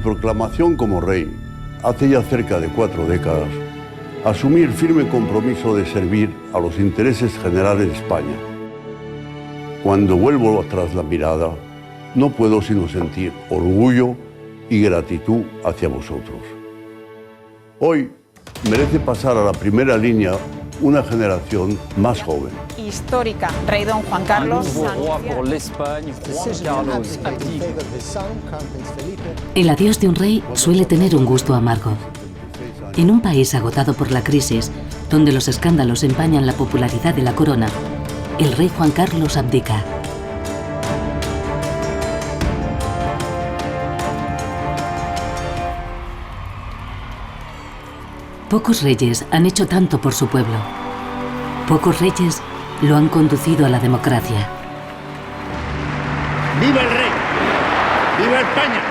proclamación como rey, hace ya cerca de 4 décadas, asumí el firme compromiso de servir a los intereses generales de España. Cuando vuelvo atrás la mirada, no puedo sino sentir orgullo y gratitud hacia vosotros. Hoy merece pasar a la primera línea una generación más joven. Histórica. Rey Don Juan Carlos. El adiós de un rey suele tener un gusto amargo. En un país agotado por la crisis, donde los escándalos empañan la popularidad de la corona, el rey Juan Carlos abdica. Pocos reyes han hecho tanto por su pueblo. Pocos reyes lo han conducido a la democracia. ¡Viva el rey! ¡Viva España!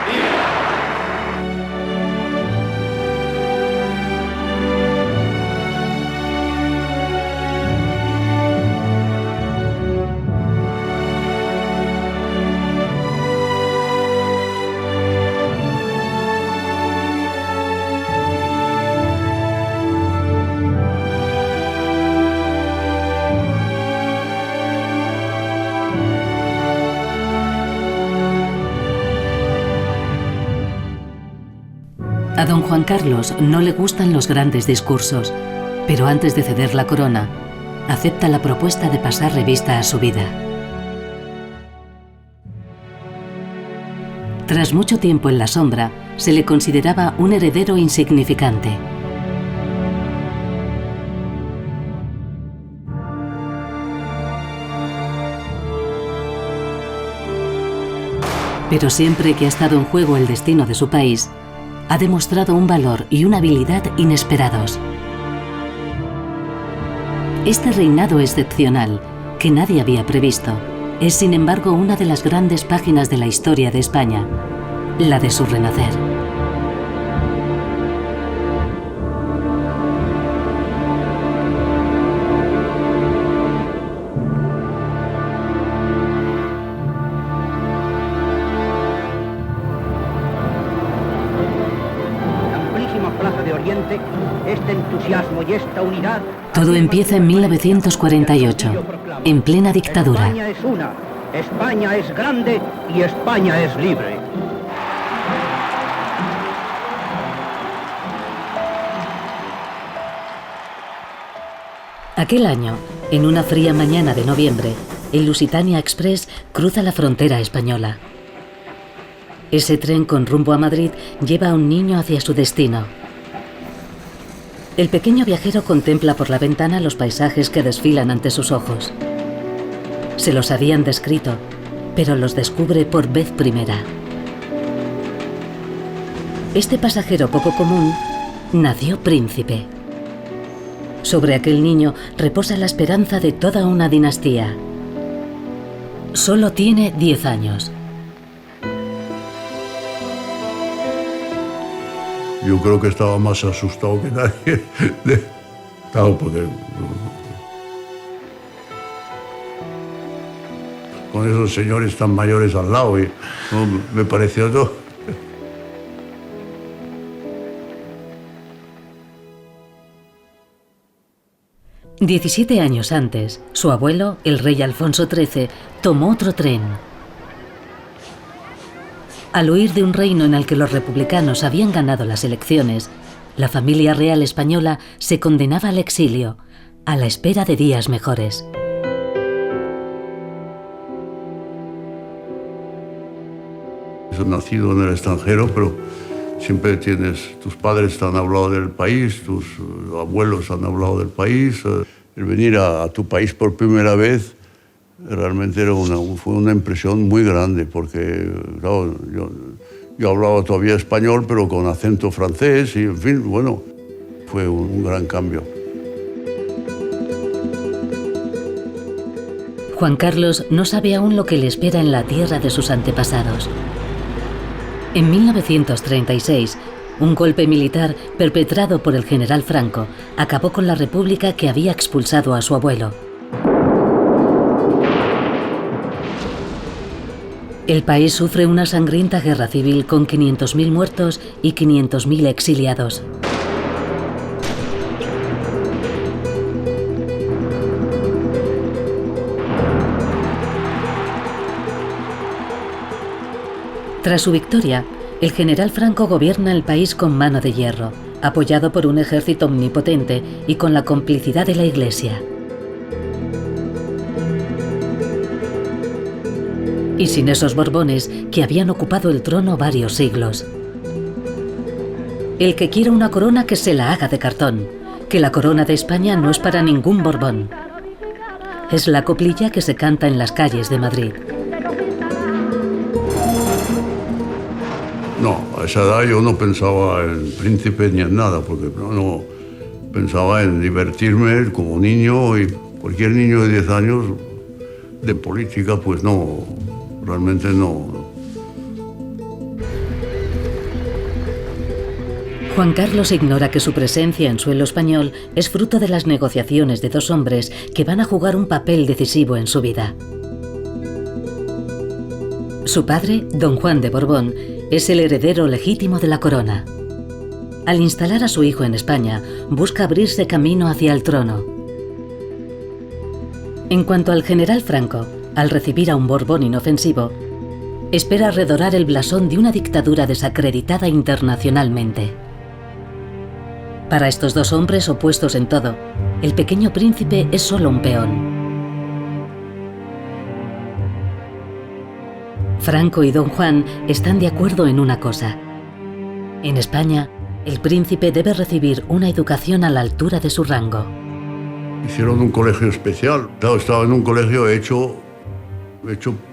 A don Juan Carlos no le gustan los grandes discursos, pero antes de ceder la corona, acepta la propuesta de pasar revista a su vida. Tras mucho tiempo en la sombra, se le consideraba un heredero insignificante. Pero siempre que ha estado en juego el destino de su país, ha demostrado un valor y una habilidad inesperados. Este reinado excepcional, que nadie había previsto, es sin embargo una de las grandes páginas de la historia de España, la de su renacer. Este entusiasmo y esta unidad. Todo empieza en 1948, en plena dictadura. España es una, España es grande y España es libre. Aquel año, en una fría mañana de noviembre, el Lusitania Express cruza la frontera española. Ese tren con rumbo a Madrid lleva a un niño hacia su destino. El pequeño viajero contempla por la ventana los paisajes que desfilan ante sus ojos. Se los habían descrito, pero los descubre por vez primera. Este pasajero poco común nació príncipe. Sobre aquel niño reposa la esperanza de toda una dinastía. Solo tiene 10 años. Yo creo que estaba más asustado que nadie. Claro, porque con esos señores tan mayores al lado, y me pareció todo. «17 años antes, su abuelo, el rey Alfonso XIII, tomó otro tren. Al huir de un reino en el que los republicanos habían ganado las elecciones, la familia real española se condenaba al exilio, a la espera de días mejores. He nacido en el extranjero, pero siempre tienes, tus padres te han hablado del país, tus abuelos han hablado del país. El venir a tu país por primera vez realmente fue una impresión muy grande, porque claro, yo hablaba todavía español, pero con acento francés, y en fin, bueno, fue un gran cambio. Juan Carlos no sabe aún lo que le espera en la tierra de sus antepasados. En 1936, un golpe militar perpetrado por el general Franco acabó con la república que había expulsado a su abuelo. El país sufre una sangrienta guerra civil con 500.000 muertos y 500.000 exiliados. Tras su victoria, el general Franco gobierna el país con mano de hierro, apoyado por un ejército omnipotente y con la complicidad de la Iglesia. Y sin esos Borbones que habían ocupado el trono varios siglos. El que quiera una corona que se la haga de cartón, que la corona de España no es para ningún Borbón. Es la coplilla que se canta en las calles de Madrid. No, a esa edad yo no pensaba en príncipe ni en nada, porque no pensaba en divertirme como niño, y cualquier niño de 10 años de política, pues no, realmente no. Juan Carlos ignora que su presencia en suelo español es fruto de las negociaciones de dos hombres que van a jugar un papel decisivo en su vida. Su padre, don Juan de Borbón, es el heredero legítimo de la corona. Al instalar a su hijo en España, busca abrirse camino hacia el trono. En cuanto al general Franco, al recibir a un Borbón inofensivo, espera redorar el blasón de una dictadura desacreditada internacionalmente. Para estos dos hombres opuestos en todo, el pequeño príncipe es solo un peón. Franco y don Juan están de acuerdo en una cosa. En España, el príncipe debe recibir una educación a la altura de su rango. Hicieron un colegio especial. Claro, estaba en un colegio hecho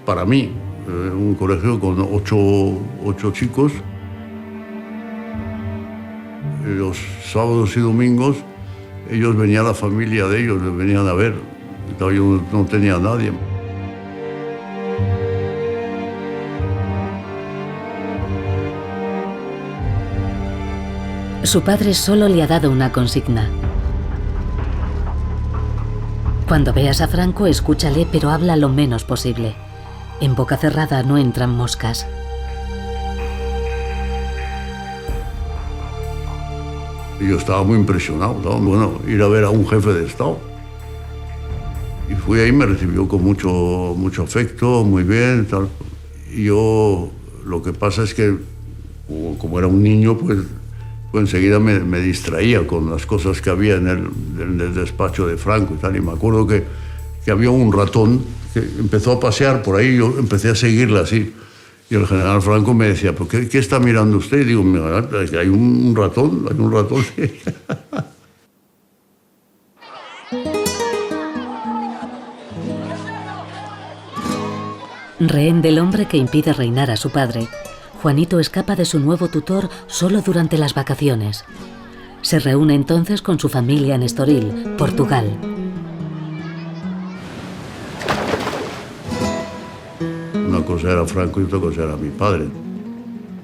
para mí. Un colegio con ocho chicos. Los sábados y domingos, ellos venían la familia de ellos, les venían a ver. Claro, yo no tenía a nadie. Su padre solo le ha dado una consigna. Cuando veas a Franco, escúchale, pero habla lo menos posible. En boca cerrada no entran moscas. Yo estaba muy impresionado, ¿no? Bueno, ir a ver a un jefe de Estado. Y fui ahí, me recibió con mucho afecto, muy bien, tal. Y yo, lo que pasa es que, como era un niño, pues enseguida me distraía con las cosas que había en el despacho de Franco y tal. Y me acuerdo que había un ratón que empezó a pasear por ahí, yo empecé a seguirla así. Y el general Franco me decía, ¿pero qué está mirando usted? Y digo, mira, hay un ratón, hay un ratón. Rehén del hombre que impide reinar a su padre, Juanito escapa de su nuevo tutor solo durante las vacaciones. Se reúne entonces con su familia en Estoril, Portugal. Una cosa era Franco y otra cosa era mi padre.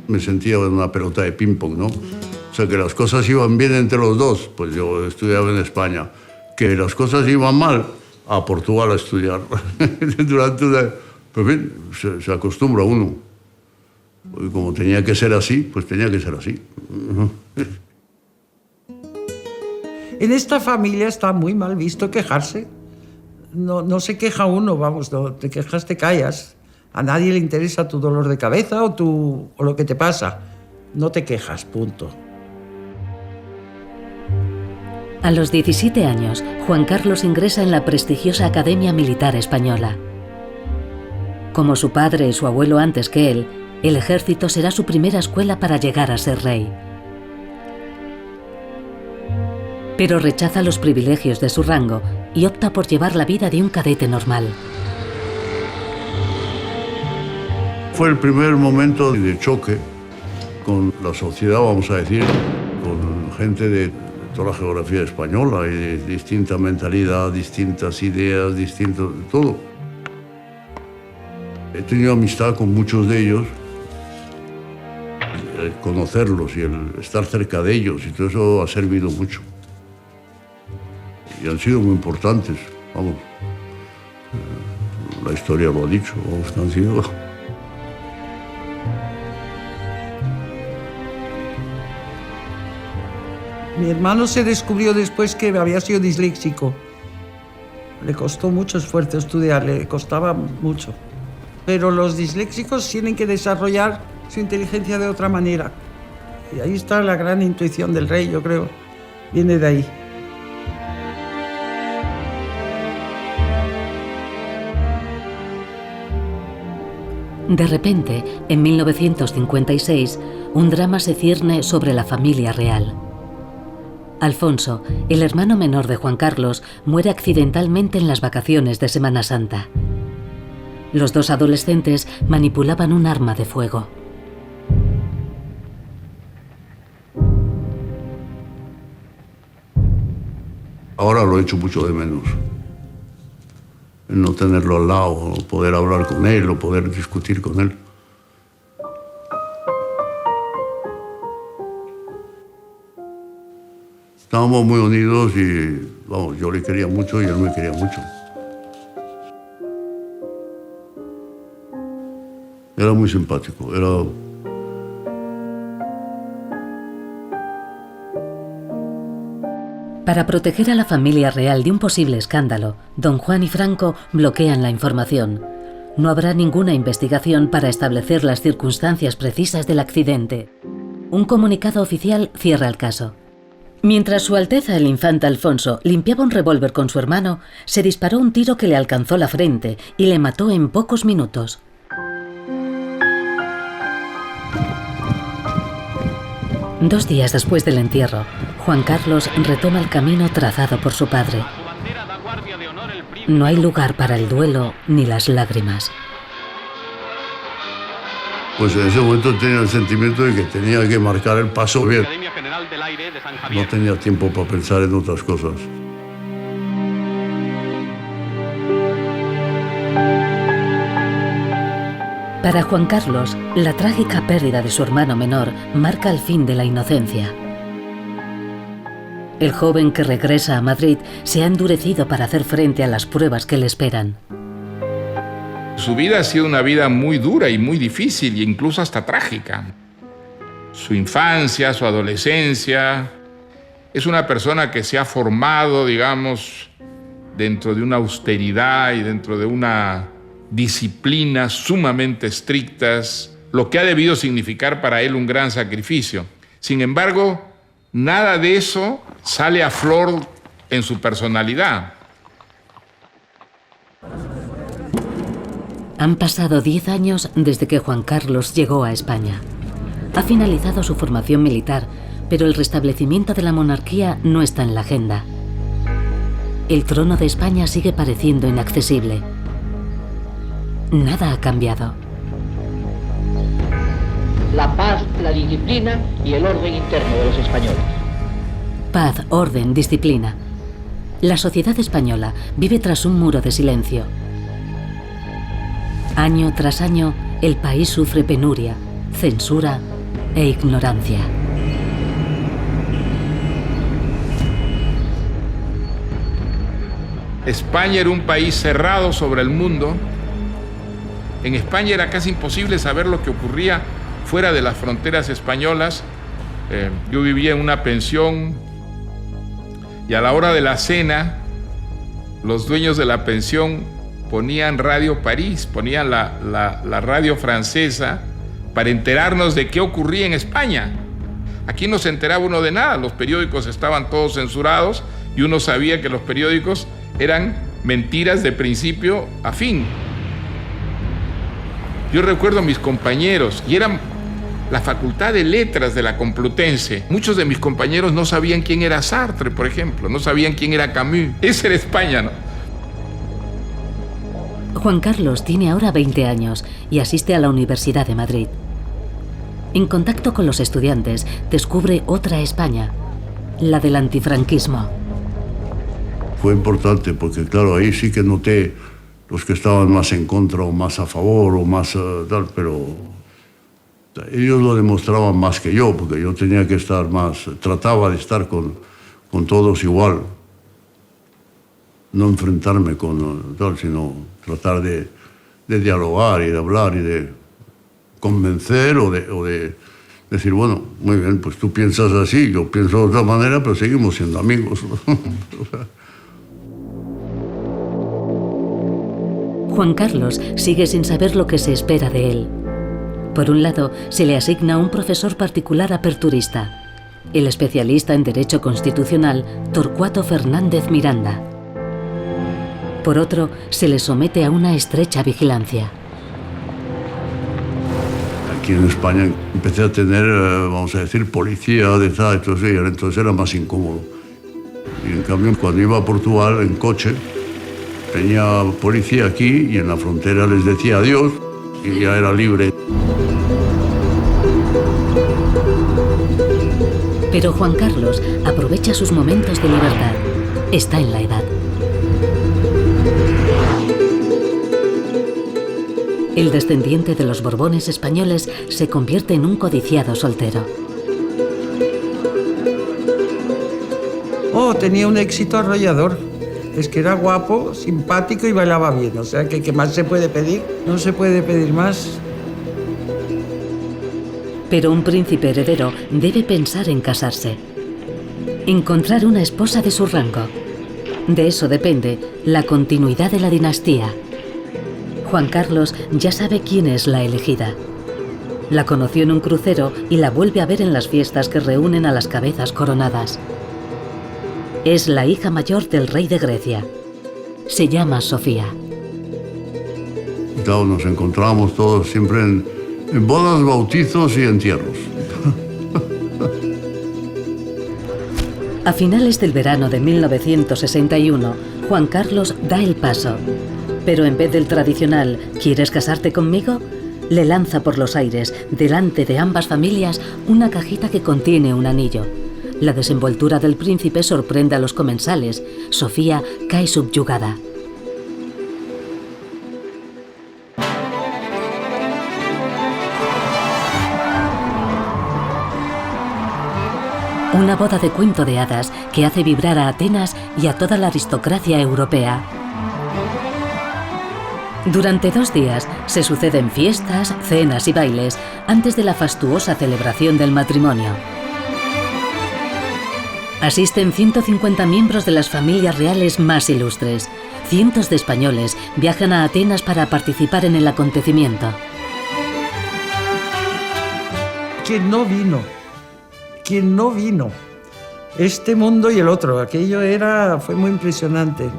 Me sentía en una pelota de ping-pong, ¿no? O sea, que las cosas iban bien entre los dos, pues yo estudiaba en España. Que las cosas iban mal, a Portugal a estudiar. Durante pero en fin, se acostumbra uno. Y como tenía que ser así, pues tenía que ser así. En esta familia está muy mal visto quejarse. No se queja uno, vamos, no te quejas, te callas. A nadie le interesa tu dolor de cabeza o lo que te pasa. No te quejas, punto. A los 17 años, Juan Carlos ingresa en la prestigiosa Academia Militar Española. Como su padre y su abuelo antes que él, el ejército será su primera escuela para llegar a ser rey. Pero rechaza los privilegios de su rango y opta por llevar la vida de un cadete normal. Fue el primer momento de choque con la sociedad, vamos a decir, con gente de toda la geografía española y de distinta mentalidad, distintas ideas, distinto todo. He tenido amistad con muchos de ellos, el conocerlos y el estar cerca de ellos, y todo eso ha servido mucho. Y han sido muy importantes, vamos. La historia lo ha dicho, vamos, que han sido... Mi hermano se descubrió después que había sido disléxico. Le costó mucho esfuerzo estudiar, le costaba mucho. Pero los disléxicos tienen que desarrollar su inteligencia de otra manera. Y ahí está la gran intuición del rey, yo creo. Viene de ahí. De repente, en 1956, un drama se cierne sobre la familia real. Alfonso, el hermano menor de Juan Carlos, muere accidentalmente en las vacaciones de Semana Santa. Los dos adolescentes manipulaban un arma de fuego. Ahora lo echo mucho de menos. El no tenerlo al lado, poder hablar con él o poder discutir con él. Estábamos muy unidos y, vamos, yo le quería mucho y él me quería mucho. Era muy simpático, era... Para proteger a la familia real de un posible escándalo, don Juan y Franco bloquean la información. No habrá ninguna investigación para establecer las circunstancias precisas del accidente. Un comunicado oficial cierra el caso. Mientras Su Alteza el Infante Alfonso limpiaba un revólver con su hermano, se disparó un tiro que le alcanzó la frente y le mató en pocos minutos. Dos días después del entierro, Juan Carlos retoma el camino trazado por su padre. No hay lugar para el duelo ni las lágrimas. Pues en ese momento tenía el sentimiento de que tenía que marcar el paso bien. No tenía tiempo para pensar en otras cosas. Para Juan Carlos, la trágica pérdida de su hermano menor marca el fin de la inocencia. El joven que regresa a Madrid se ha endurecido para hacer frente a las pruebas que le esperan. Su vida ha sido una vida muy dura y muy difícil e incluso hasta trágica. Su infancia, su adolescencia, es una persona que se ha formado, digamos, dentro de una austeridad y dentro de una disciplinas sumamente estrictas, lo que ha debido significar para él un gran sacrificio. Sin embargo, nada de eso sale a flor en su personalidad. Han pasado 10 años desde que Juan Carlos llegó a España. Ha finalizado su formación militar, pero el restablecimiento de la monarquía no está en la agenda. El trono de España sigue pareciendo inaccesible. Nada ha cambiado. La paz, la disciplina y el orden interno de los españoles. Paz, orden, disciplina. La sociedad española vive tras un muro de silencio. Año tras año, el país sufre penuria, censura e ignorancia. España era un país cerrado sobre el mundo. En España era casi imposible saber lo que ocurría fuera de las fronteras españolas. Yo vivía en una pensión y a la hora de la cena, los dueños de la pensión ponían Radio París, ponían la radio francesa para enterarnos de qué ocurría en España. Aquí no se enteraba uno de nada, los periódicos estaban todos censurados y uno sabía que los periódicos eran mentiras de principio a fin. Yo recuerdo a mis compañeros, y eran la Facultad de Letras de la Complutense. Muchos de mis compañeros no sabían quién era Sartre, por ejemplo, no sabían quién era Camus. Esa era España, ¿no? Juan Carlos tiene ahora 20 años y asiste a la Universidad de Madrid. En contacto con los estudiantes, descubre otra España, la del antifranquismo. Fue importante porque, claro, ahí sí que noté los que estaban más en contra o más a favor o más tal, pero ellos lo demostraban más que yo, porque yo tenía que estar más, trataba de estar con todos igual, no enfrentarme con tal, sino tratar de dialogar y de hablar y de convencer o de decir, bueno, muy bien, pues tú piensas así, yo pienso de otra manera, pero seguimos siendo amigos. Juan Carlos sigue sin saber lo que se espera de él. Por un lado, se le asigna un profesor particular aperturista, el especialista en Derecho Constitucional Torcuato Fernández Miranda. Por otro, se le somete a una estrecha vigilancia. Aquí en España empecé a tener, vamos a decir, policía de edad, entonces era más incómodo. Y en cambio, cuando iba a Portugal en coche, tenía policía aquí y en la frontera les decía adiós y ya era libre. Pero Juan Carlos aprovecha sus momentos de libertad. Está en la edad. El descendiente de los Borbones españoles se convierte en un codiciado soltero. Oh, tenía un éxito arrollador. Es que era guapo, simpático y bailaba bien. O sea, que ¿qué más se puede pedir? No se puede pedir más. Pero un príncipe heredero debe pensar en casarse. Encontrar una esposa de su rango. De eso depende la continuidad de la dinastía. Juan Carlos ya sabe quién es la elegida. La conoció en un crucero y la vuelve a ver en las fiestas que reúnen a las cabezas coronadas. Es la hija mayor del rey de Grecia. Se llama Sofía. Claro, nos encontrábamos todos siempre en bodas, bautizos y entierros. A finales del verano de 1961, Juan Carlos da el paso. Pero en vez del tradicional ¿quieres casarte conmigo?, le lanza por los aires, delante de ambas familias, una cajita que contiene un anillo. La desenvoltura del príncipe sorprende a los comensales. Sofía cae subyugada. Una boda de cuento de hadas que hace vibrar a Atenas y a toda la aristocracia europea. Durante 2 días se suceden fiestas, cenas y bailes antes de la fastuosa celebración del matrimonio. Asisten 150 miembros de las familias reales más ilustres. Cientos de españoles viajan a Atenas para participar en el acontecimiento. ¿Quién no vino? ¿Quién no vino? Este mundo y el otro. Aquello fue muy impresionante.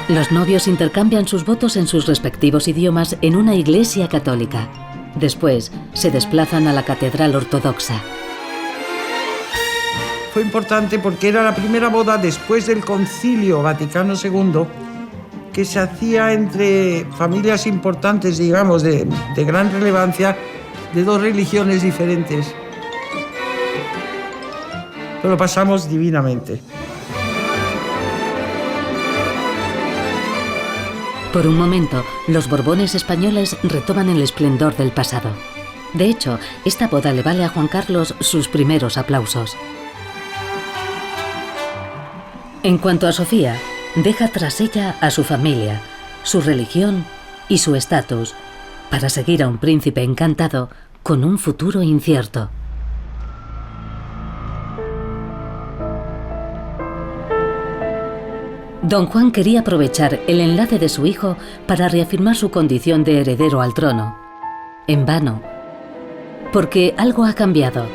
Los novios intercambian sus votos en sus respectivos idiomas en una iglesia católica. Después se desplazan a la catedral ortodoxa. Fue importante porque era la primera boda después del Concilio Vaticano II que se hacía entre familias importantes, digamos, de gran relevancia, de 2 religiones diferentes. Pero lo pasamos divinamente. Por un momento, los Borbones españoles retoman el esplendor del pasado. De hecho, esta boda le vale a Juan Carlos sus primeros aplausos. En cuanto a Sofía, deja tras ella a su familia, su religión y su estatus, para seguir a un príncipe encantado con un futuro incierto. Don Juan quería aprovechar el enlace de su hijo para reafirmar su condición de heredero al trono. En vano, porque algo ha cambiado.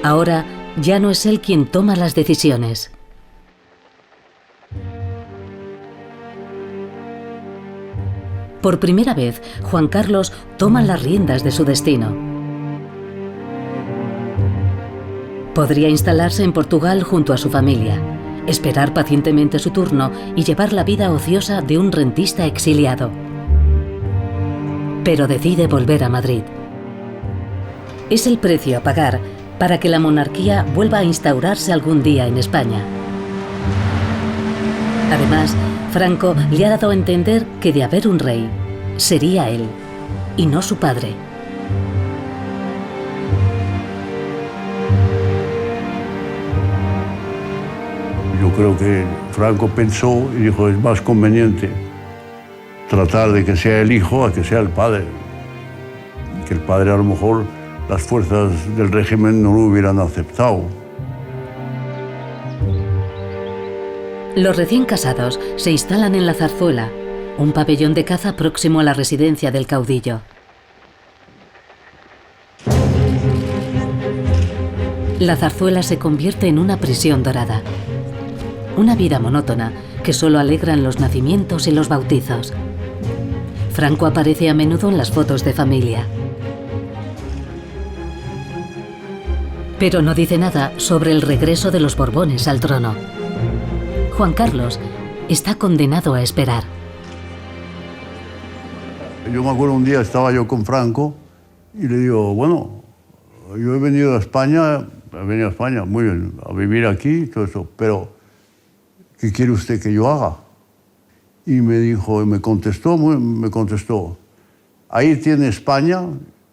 Ahora ya no es él quien toma las decisiones. Por primera vez, Juan Carlos toma las riendas de su destino. Podría instalarse en Portugal junto a su familia, esperar pacientemente su turno y llevar la vida ociosa de un rentista exiliado. Pero decide volver a Madrid. Es el precio a pagar para que la monarquía vuelva a instaurarse algún día en España. Además, Franco le ha dado a entender que de haber un rey, sería él, y no su padre. Yo creo que Franco pensó y dijo, es más conveniente tratar de que sea el hijo a que sea el padre. que el padre a lo mejor las fuerzas del régimen no lo hubieran aceptado. Los recién casados se instalan en la Zarzuela, un pabellón de caza próximo a la residencia del caudillo. La Zarzuela se convierte en una prisión dorada. Una vida monótona que solo alegran los nacimientos y los bautizos. Franco aparece a menudo en las fotos de familia. Pero no dice nada sobre el regreso de los Borbones al trono. Juan Carlos está condenado a esperar. Yo me acuerdo un día, estaba yo con Franco y le digo, bueno, yo he venido a España, muy bien, a vivir aquí, todo eso, pero ¿qué quiere usted que yo haga? Y me dijo, me contestó, ahí tiene España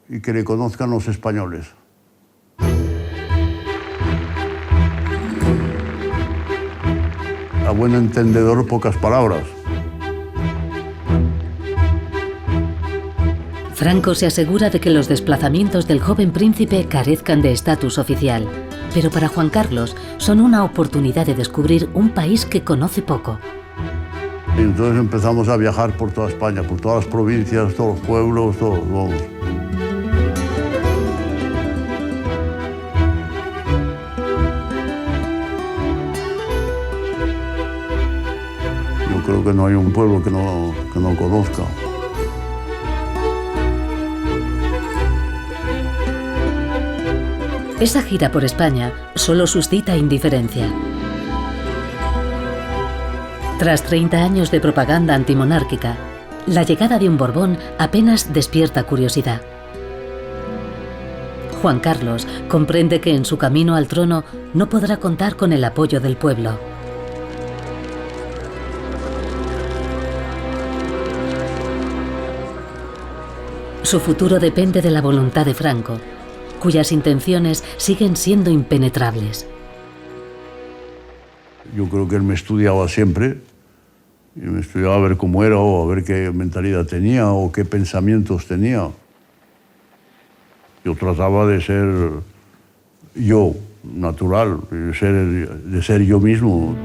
y que le conozcan los españoles. A buen entendedor, pocas palabras. Franco se asegura de que los desplazamientos del joven príncipe carezcan de estatus oficial, pero para Juan Carlos son una oportunidad de descubrir un país que conoce poco. Y entonces empezamos a viajar por toda España, por todas las provincias, todos los pueblos, todos, vamos. Yo creo que no hay un pueblo que no conozca. Esa gira por España solo suscita indiferencia. Tras 30 años de propaganda antimonárquica, la llegada de un Borbón apenas despierta curiosidad. Juan Carlos comprende que en su camino al trono no podrá contar con el apoyo del pueblo. Su futuro depende de la voluntad de Franco, cuyas intenciones siguen siendo impenetrables. Yo creo que él me estudiaba siempre, y me estudiaba a ver cómo era, o a ver qué mentalidad tenía, o qué pensamientos tenía. Yo trataba de ser yo, natural, de ser yo mismo.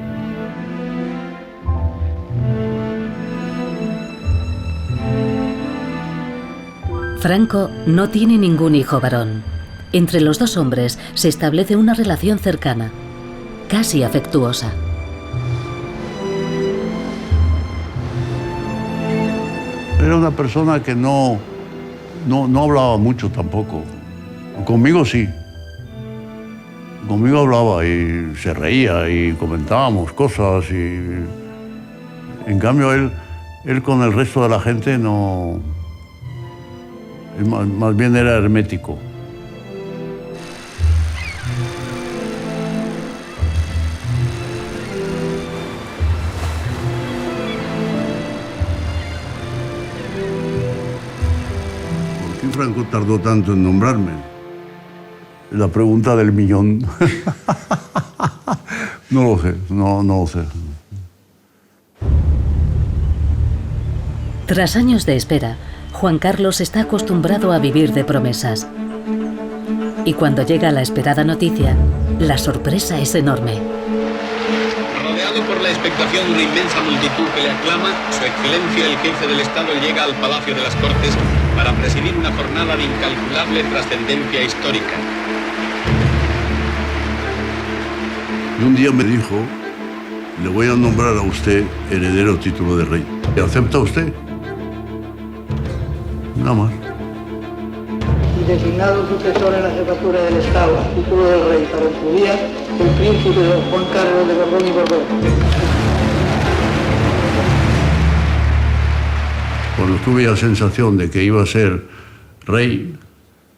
Franco no tiene ningún hijo varón. Entre los dos hombres se establece una relación cercana, casi afectuosa. Era una persona que no hablaba mucho tampoco. Conmigo sí. Conmigo hablaba y se reía y comentábamos cosas. En cambio, él con el resto de la gente no... Más bien era hermético. ¿Por qué Franco tardó tanto en nombrarme? La pregunta del millón. No lo sé, no lo sé. Tras años de espera, Juan Carlos está acostumbrado a vivir de promesas. Y cuando llega la esperada noticia, la sorpresa es enorme. Rodeado por la expectación de una inmensa multitud que le aclama, Su Excelencia el Jefe del Estado llega al Palacio de las Cortes para presidir una jornada de incalculable trascendencia histórica. Y un día me dijo, le voy a nombrar a usted heredero título de rey. ¿Acepta usted? Nada más. Y designado sucesor en la jefatura del Estado, a título del rey, para su día, el príncipe don Juan Carlos de Borbón y Borbón. Cuando tuve la sensación de que iba a ser rey,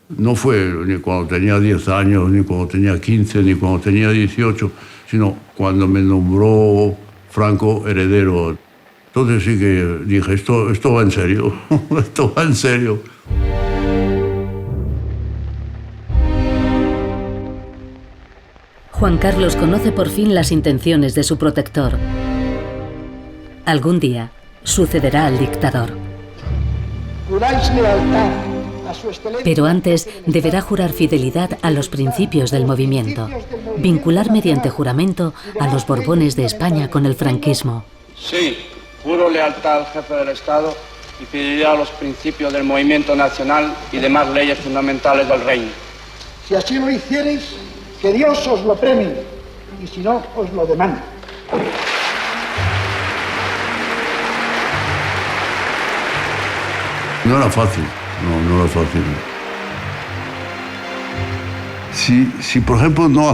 no fue ni cuando tenía 10 años, ni cuando tenía 15, ni cuando tenía 18, sino cuando me nombró Franco heredero. Entonces sí que dije, esto va en serio, esto va en serio. Juan Carlos conoce por fin las intenciones de su protector. Algún día sucederá al dictador. Juráis lealtad Pero antes deberá jurar fidelidad a los principios del movimiento, vincular mediante juramento a los Borbones de España con el franquismo. Sí, juro lealtad al jefe del Estado y fidelidad a los principios del movimiento nacional y demás leyes fundamentales del reino. Si así lo hiciereis, que Dios os lo premie, y si no, os lo demanda. No era fácil, no era fácil. Si por ejemplo no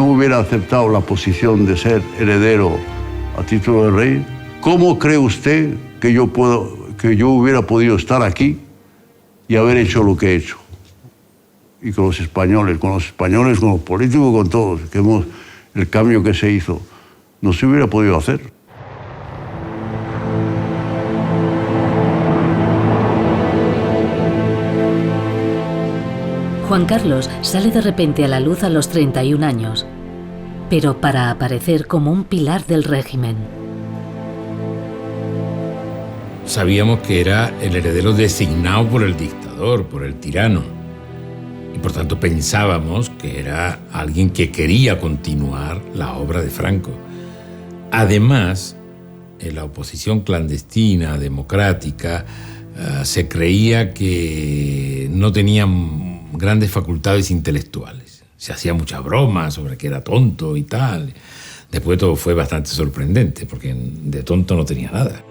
hubiera aceptado la posición de ser heredero a título de rey, ¿cómo cree usted que yo hubiera podido estar aquí y haber hecho lo que he hecho? Y con los españoles, con los políticos, con todos, el cambio que se hizo, no se hubiera podido hacer. Juan Carlos sale de repente a la luz a los 31 años, pero para aparecer como un pilar del régimen. Sabíamos que era el heredero designado por el dictador, por el tirano, y por tanto pensábamos que era alguien que quería continuar la obra de Franco. Además, en la oposición clandestina, democrática, se creía que no tenían grandes facultades intelectuales. Se hacía mucha broma sobre que era tonto y tal. Después todo fue bastante sorprendente, porque de tonto no tenía nada.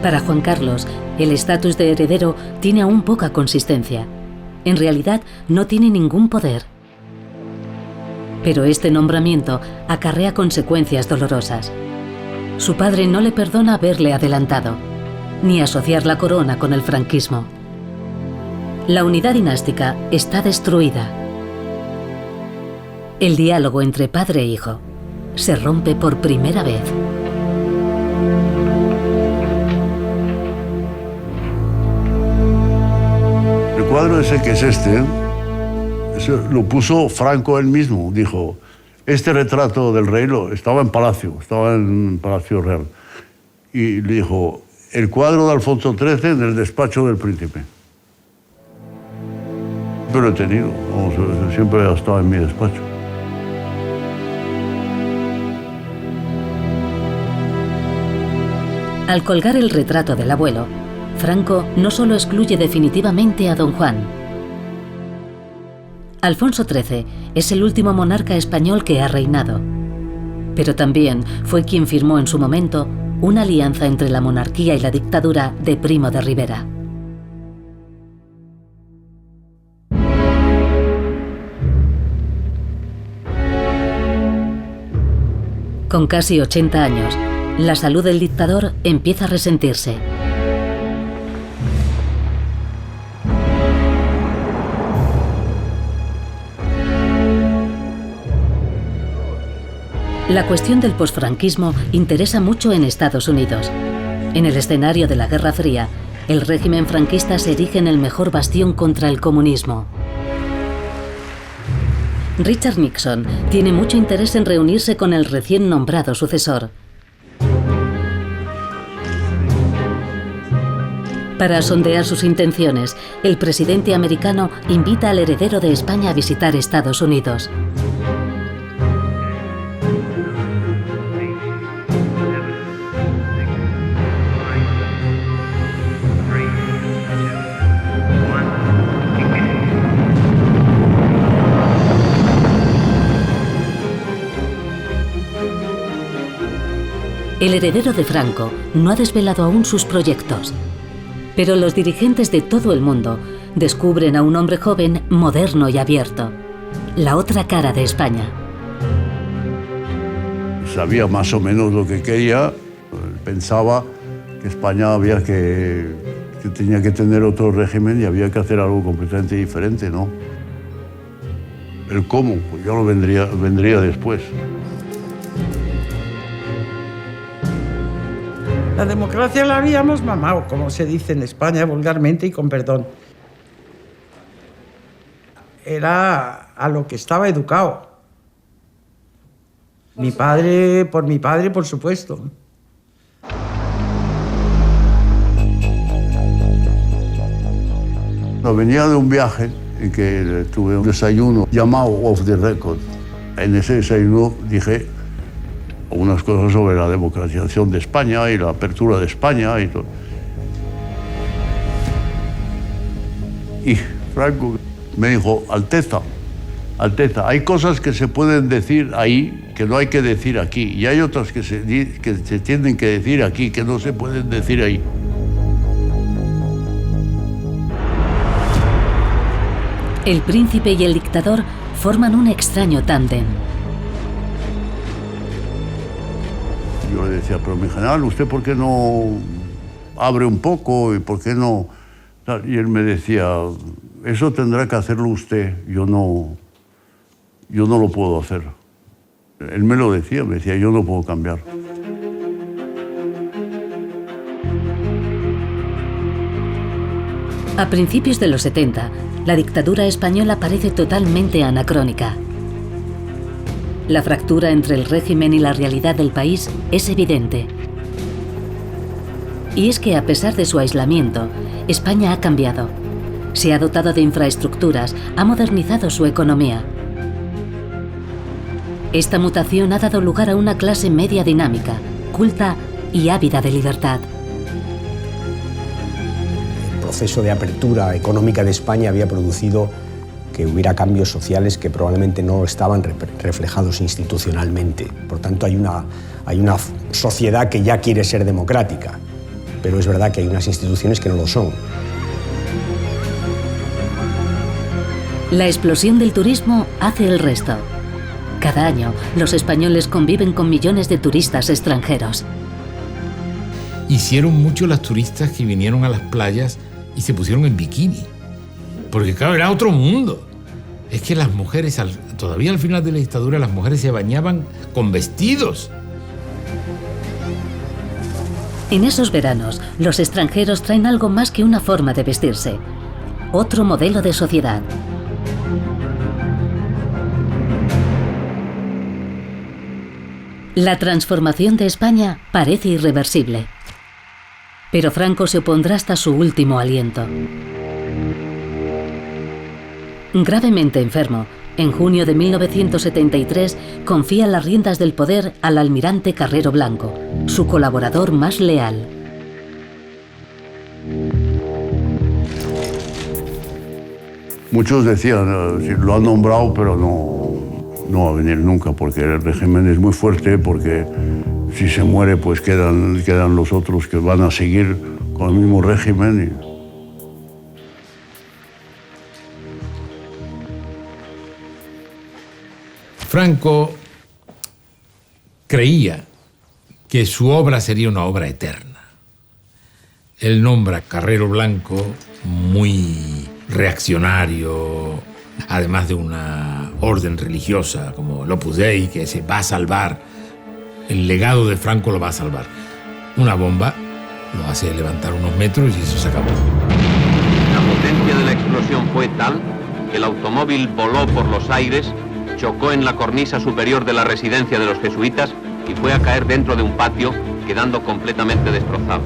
Para Juan Carlos, el estatus de heredero tiene aún poca consistencia. En realidad, no tiene ningún poder. Pero este nombramiento acarrea consecuencias dolorosas. Su padre no le perdona haberle adelantado, ni asociar la corona con el franquismo. La unidad dinástica está destruida. El diálogo entre padre e hijo se rompe por primera vez. El cuadro ese que es lo puso Franco él mismo. Dijo, este retrato del rey estaba en Palacio Real. Y le dijo, el cuadro de Alfonso XIII en el despacho del príncipe. Siempre lo he tenido, siempre ha estado en mi despacho. Al colgar el retrato del abuelo, Franco no solo excluye definitivamente a don Juan. Alfonso XIII es el último monarca español que ha reinado, pero también fue quien firmó en su momento una alianza entre la monarquía y la dictadura de Primo de Rivera. Con casi 80 años, la salud del dictador empieza a resentirse. La cuestión del posfranquismo interesa mucho en Estados Unidos. En el escenario de la Guerra Fría, el régimen franquista se erige en el mejor bastión contra el comunismo. Richard Nixon tiene mucho interés en reunirse con el recién nombrado sucesor. Para sondear sus intenciones, el presidente americano invita al heredero de España a visitar Estados Unidos. El heredero de Franco no ha desvelado aún sus proyectos, pero los dirigentes de todo el mundo descubren a un hombre joven, moderno y abierto, la otra cara de España. Sabía más o menos lo que quería, pensaba que España que tenía que tener otro régimen y había que hacer algo completamente diferente, ¿no? El cómo, pues ya lo vendría después. La democracia la habíamos mamado, como se dice en España vulgarmente y con perdón. Era a lo que estaba educado. Por mi padre, por supuesto. No, venía de un viaje en que tuve un desayuno llamado Off the Record. En ese desayuno dije algunas cosas sobre la democratización de España y la apertura de España y todo. Y Franco me dijo, Alteza, hay cosas que se pueden decir ahí que no hay que decir aquí, y hay otras que se tienen que decir aquí que no se pueden decir ahí. El príncipe y el dictador forman un extraño tándem. Yo le decía, pero mi general, ¿usted por qué no abre un poco y por qué no...? Y él me decía, eso tendrá que hacerlo usted, yo no lo puedo hacer. Él me lo decía, yo no puedo cambiar. A principios de los 70, la dictadura española parece totalmente anacrónica. La fractura entre el régimen y la realidad del país es evidente. Y es que a pesar de su aislamiento, España ha cambiado. Se ha dotado de infraestructuras, ha modernizado su economía. Esta mutación ha dado lugar a una clase media dinámica, culta y ávida de libertad. El proceso de apertura económica de España había producido que hubiera cambios sociales que probablemente no estaban reflejados institucionalmente. Por tanto, hay una sociedad que ya quiere ser democrática, pero es verdad que hay unas instituciones que no lo son. La explosión del turismo hace el resto. Cada año, los españoles conviven con millones de turistas extranjeros. Hicieron mucho las turistas que vinieron a las playas y se pusieron en bikini. Porque claro, era otro mundo. Es que las mujeres, todavía al final de la dictadura, las mujeres se bañaban con vestidos. En esos veranos, los extranjeros traen algo más que una forma de vestirse. Otro modelo de sociedad. La transformación de España parece irreversible. Pero Franco se opondrá hasta su último aliento. Gravemente enfermo, en junio de 1973 confía las riendas del poder al almirante Carrero Blanco, su colaborador más leal. Muchos decían, lo han nombrado, pero no va a venir nunca, porque el régimen es muy fuerte, porque si se muere, pues quedan los otros que van a seguir con el mismo régimen. Franco creía que su obra sería una obra eterna. Él nombra a Carrero Blanco muy reaccionario, además de una orden religiosa como el Opus Dei, que se va a salvar. El legado de Franco lo va a salvar. Una bomba lo hace levantar unos metros y eso se acabó. La potencia de la explosión fue tal que el automóvil voló por los aires, chocó en la cornisa superior de la residencia de los jesuitas y fue a caer dentro de un patio, quedando completamente destrozado.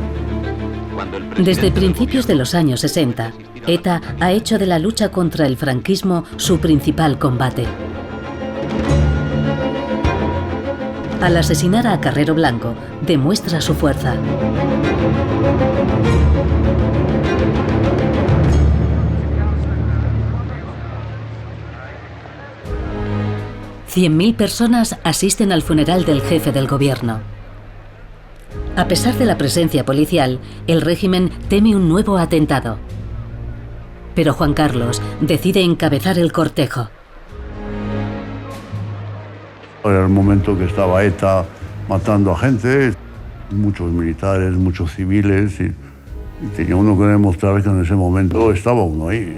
Desde principios de los años 60, ETA ha hecho de la lucha contra el franquismo su principal combate. Al asesinar a Carrero Blanco, demuestra su fuerza. $100.000 personas asisten al funeral del jefe del gobierno. A pesar de la presencia policial, el régimen teme un nuevo atentado. Pero Juan Carlos decide encabezar el cortejo. Era el momento que estaba ETA matando a gente, muchos militares, muchos civiles, y tenía uno que demostrar que en ese momento estaba uno ahí.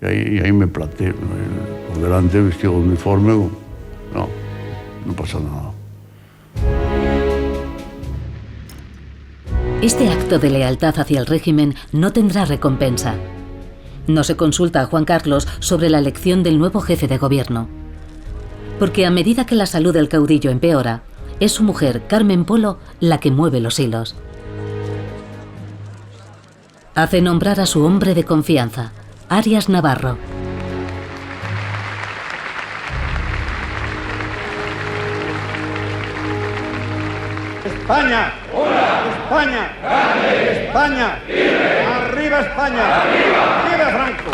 Y ahí me planté, por delante vestido de uniforme, no pasa nada. Este acto de lealtad hacia el régimen no tendrá recompensa. No se consulta a Juan Carlos sobre la elección del nuevo jefe de gobierno. Porque a medida que la salud del caudillo empeora, es su mujer, Carmen Polo, la que mueve los hilos. Hace nombrar a su hombre de confianza, Arias Navarro. España, España, España, arriba España, viva Franco.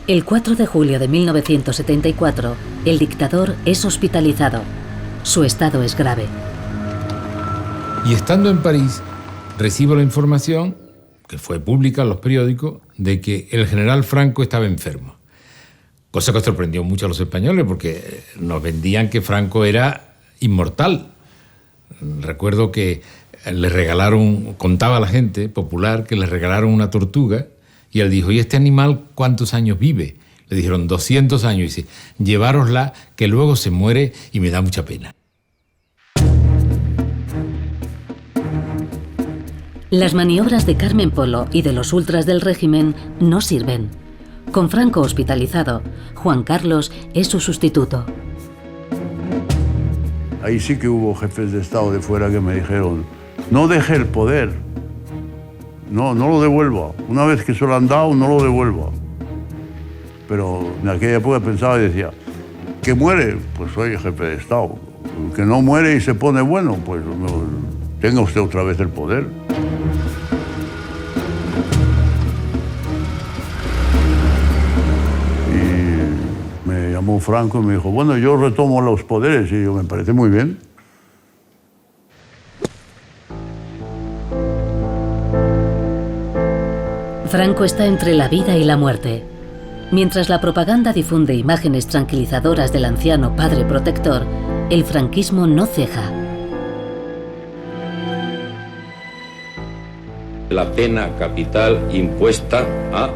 El 4 de julio de 1974, el dictador es hospitalizado. Su estado es grave. Y estando en París, recibo la información, que fue pública en los periódicos, de que el general Franco estaba enfermo. Cosa que sorprendió mucho a los españoles, porque nos vendían que Franco era inmortal. Recuerdo que le regalaron, contaba la gente popular, que le regalaron una tortuga, y él dijo, ¿y este animal cuántos años vive? Le dijeron 200 años, y dice, llevárosla, que luego se muere y me da mucha pena. Las maniobras de Carmen Polo y de los ultras del régimen no sirven. Con Franco hospitalizado, Juan Carlos es su sustituto. Ahí sí que hubo jefes de Estado de fuera que me dijeron, no deje el poder, no lo devuelva. Una vez que se lo han dado, no lo devuelva. Pero en aquella época pensaba y decía, ¿que muere? Pues soy jefe de Estado. Que no muere y se pone bueno, pues tenga usted otra vez el poder. Y me llamó Franco y me dijo, bueno, yo retomo los poderes. Y yo, me parece muy bien. Franco está entre la vida y la muerte. Mientras la propaganda difunde imágenes tranquilizadoras del anciano padre protector, el franquismo no ceja. La pena capital impuesta a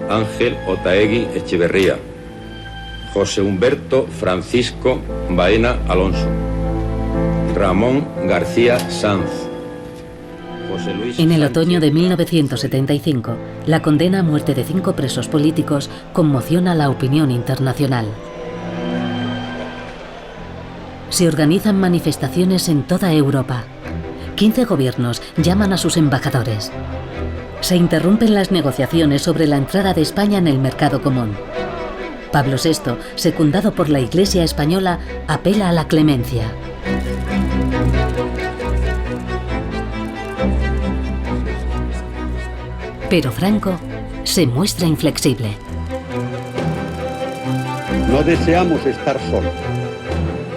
Ángel Otaegui Echeverría, José Humberto Francisco Baena Alonso, Ramón García Sanz, José Luis. En el otoño de 1975, la condena a muerte de 5 presos políticos conmociona la opinión internacional. Se organizan manifestaciones en toda Europa. 15 gobiernos llaman a sus embajadores. Se interrumpen las negociaciones sobre la entrada de España en el mercado común. Pablo VI, secundado por la Iglesia española, apela a la clemencia. Pero Franco se muestra inflexible. No deseamos estar solos,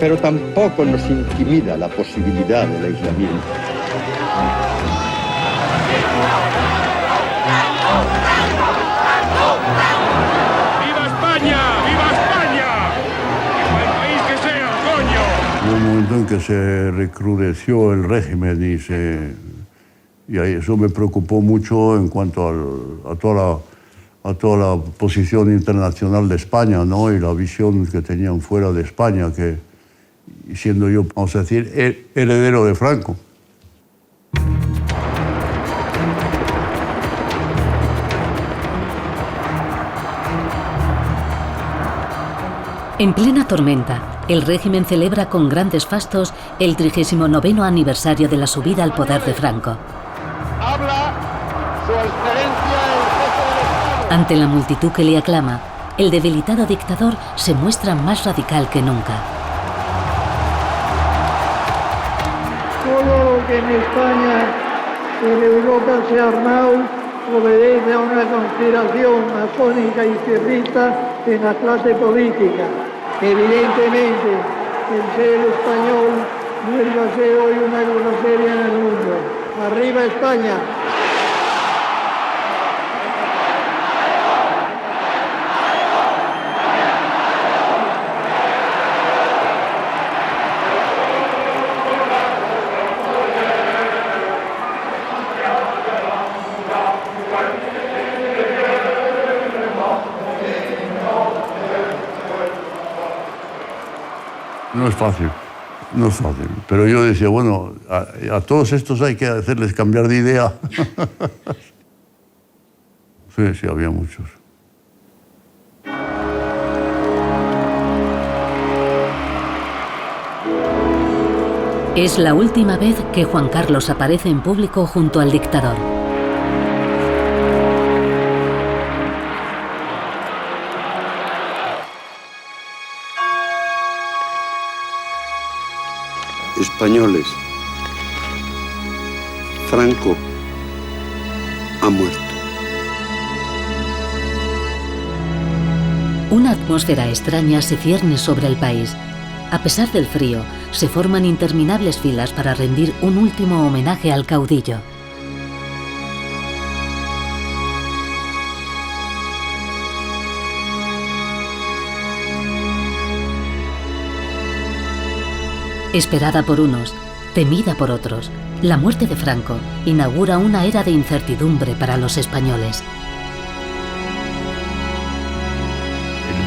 pero tampoco nos intimida la posibilidad del aislamiento. ¡Viva España! ¡Viva España! ¡Viva el país que sea, coño! Hubo un momento en que se recrudeció el régimen y eso me preocupó mucho en cuanto a toda la posición internacional de España, ¿no? Y la visión que tenían fuera de España, que siendo yo, vamos a decir, heredero de Franco. En plena tormenta, el régimen celebra con grandes fastos el 39º aniversario de la subida al poder de Franco. Habla su excelencia el jefe del Estado. Ante la multitud que le aclama, el debilitado dictador se muestra más radical que nunca. Todo lo que en España y en Europa se ha armado obedece a una conspiración masónica y izquierdista en la clase política. Evidentemente, el ser español vuelve a ser hoy una grosería en el mundo. ¡Arriba España! No es fácil, no es fácil. Pero yo decía, bueno, a todos estos hay que hacerles cambiar de idea. Sí, había muchos. Es la última vez que Juan Carlos aparece en público junto al dictador. Españoles, Franco ha muerto. Una atmósfera extraña se cierne sobre el país. A pesar del frío, se forman interminables filas para rendir un último homenaje al caudillo. Esperada por unos, temida por otros, la muerte de Franco inaugura una era de incertidumbre para los españoles.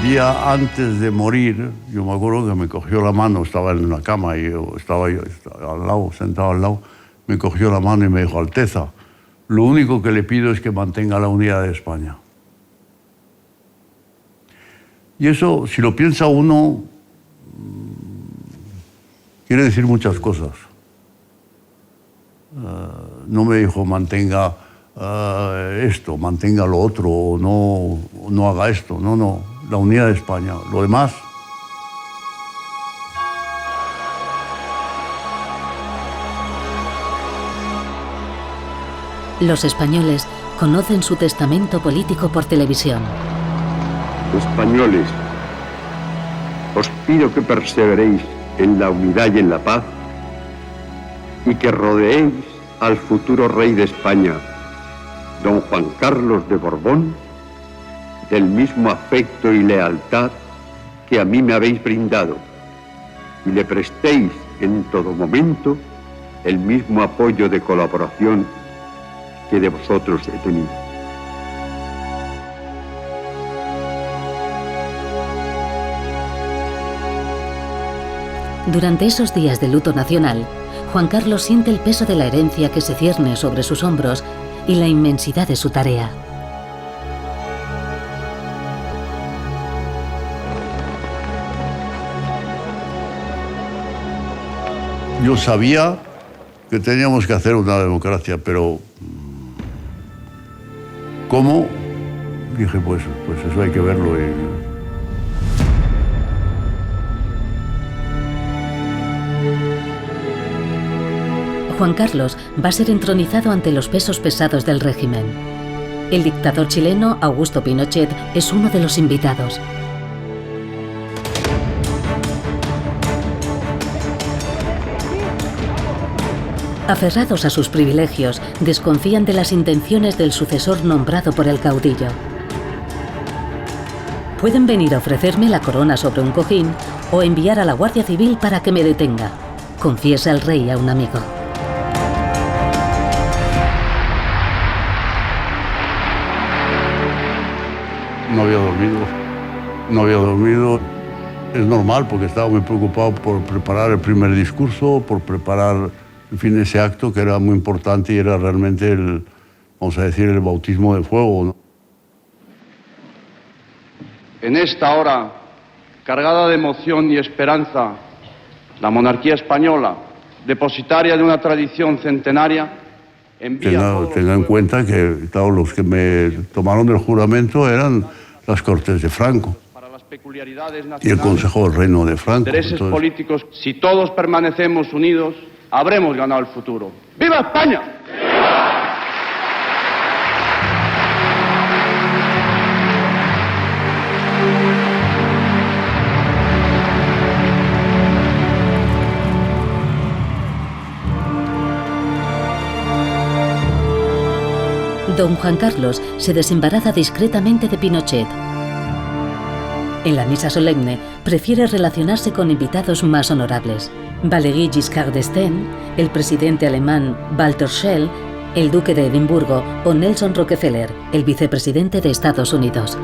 El día antes de morir, yo me acuerdo que me cogió la mano, estaba en la cama y yo estaba al lado, sentado al lado, me cogió la mano y me dijo: Alteza, lo único que le pido es que mantenga la unidad de España. Y eso, si lo piensa uno, quiere decir muchas cosas. No me dijo mantenga esto, mantenga lo otro, o no haga esto. No, la unidad de España. Lo demás. Los españoles conocen su testamento político por televisión. Españoles, os pido que perseveréis en la unidad y en la paz, y que rodeéis al futuro rey de España, don Juan Carlos de Borbón, del mismo afecto y lealtad que a mí me habéis brindado, y le prestéis en todo momento el mismo apoyo de colaboración que de vosotros he tenido. Durante esos días de luto nacional, Juan Carlos siente el peso de la herencia que se cierne sobre sus hombros y la inmensidad de su tarea. Yo sabía que teníamos que hacer una democracia, pero ¿cómo? Dije, pues eso hay que verlo. Juan Carlos va a ser entronizado ante los pesos pesados del régimen. El dictador chileno Augusto Pinochet es uno de los invitados. Aferrados a sus privilegios, desconfían de las intenciones del sucesor nombrado por el caudillo. Pueden venir a ofrecerme la corona sobre un cojín o enviar a la Guardia Civil para que me detenga, confiesa el rey a un amigo. No había dormido. Es normal porque estaba muy preocupado por preparar el primer discurso, por preparar, en fin, ese acto que era muy importante y era realmente el bautismo de fuego, ¿no? En esta hora, cargada de emoción y esperanza, la monarquía española, depositaria de una tradición centenaria, Tenga en cuenta que todos los que me tomaron el juramento eran las Cortes de Franco y el Consejo del Reino de Franco. Intereses políticos, si todos permanecemos unidos, habremos ganado el futuro. ¡Viva España! Don Juan Carlos se desembaraza discretamente de Pinochet. En la misa solemne, prefiere relacionarse con invitados más honorables. Valéry Giscard d'Estaing, el presidente alemán Walter Scheel, el duque de Edimburgo o Nelson Rockefeller, el vicepresidente de Estados Unidos.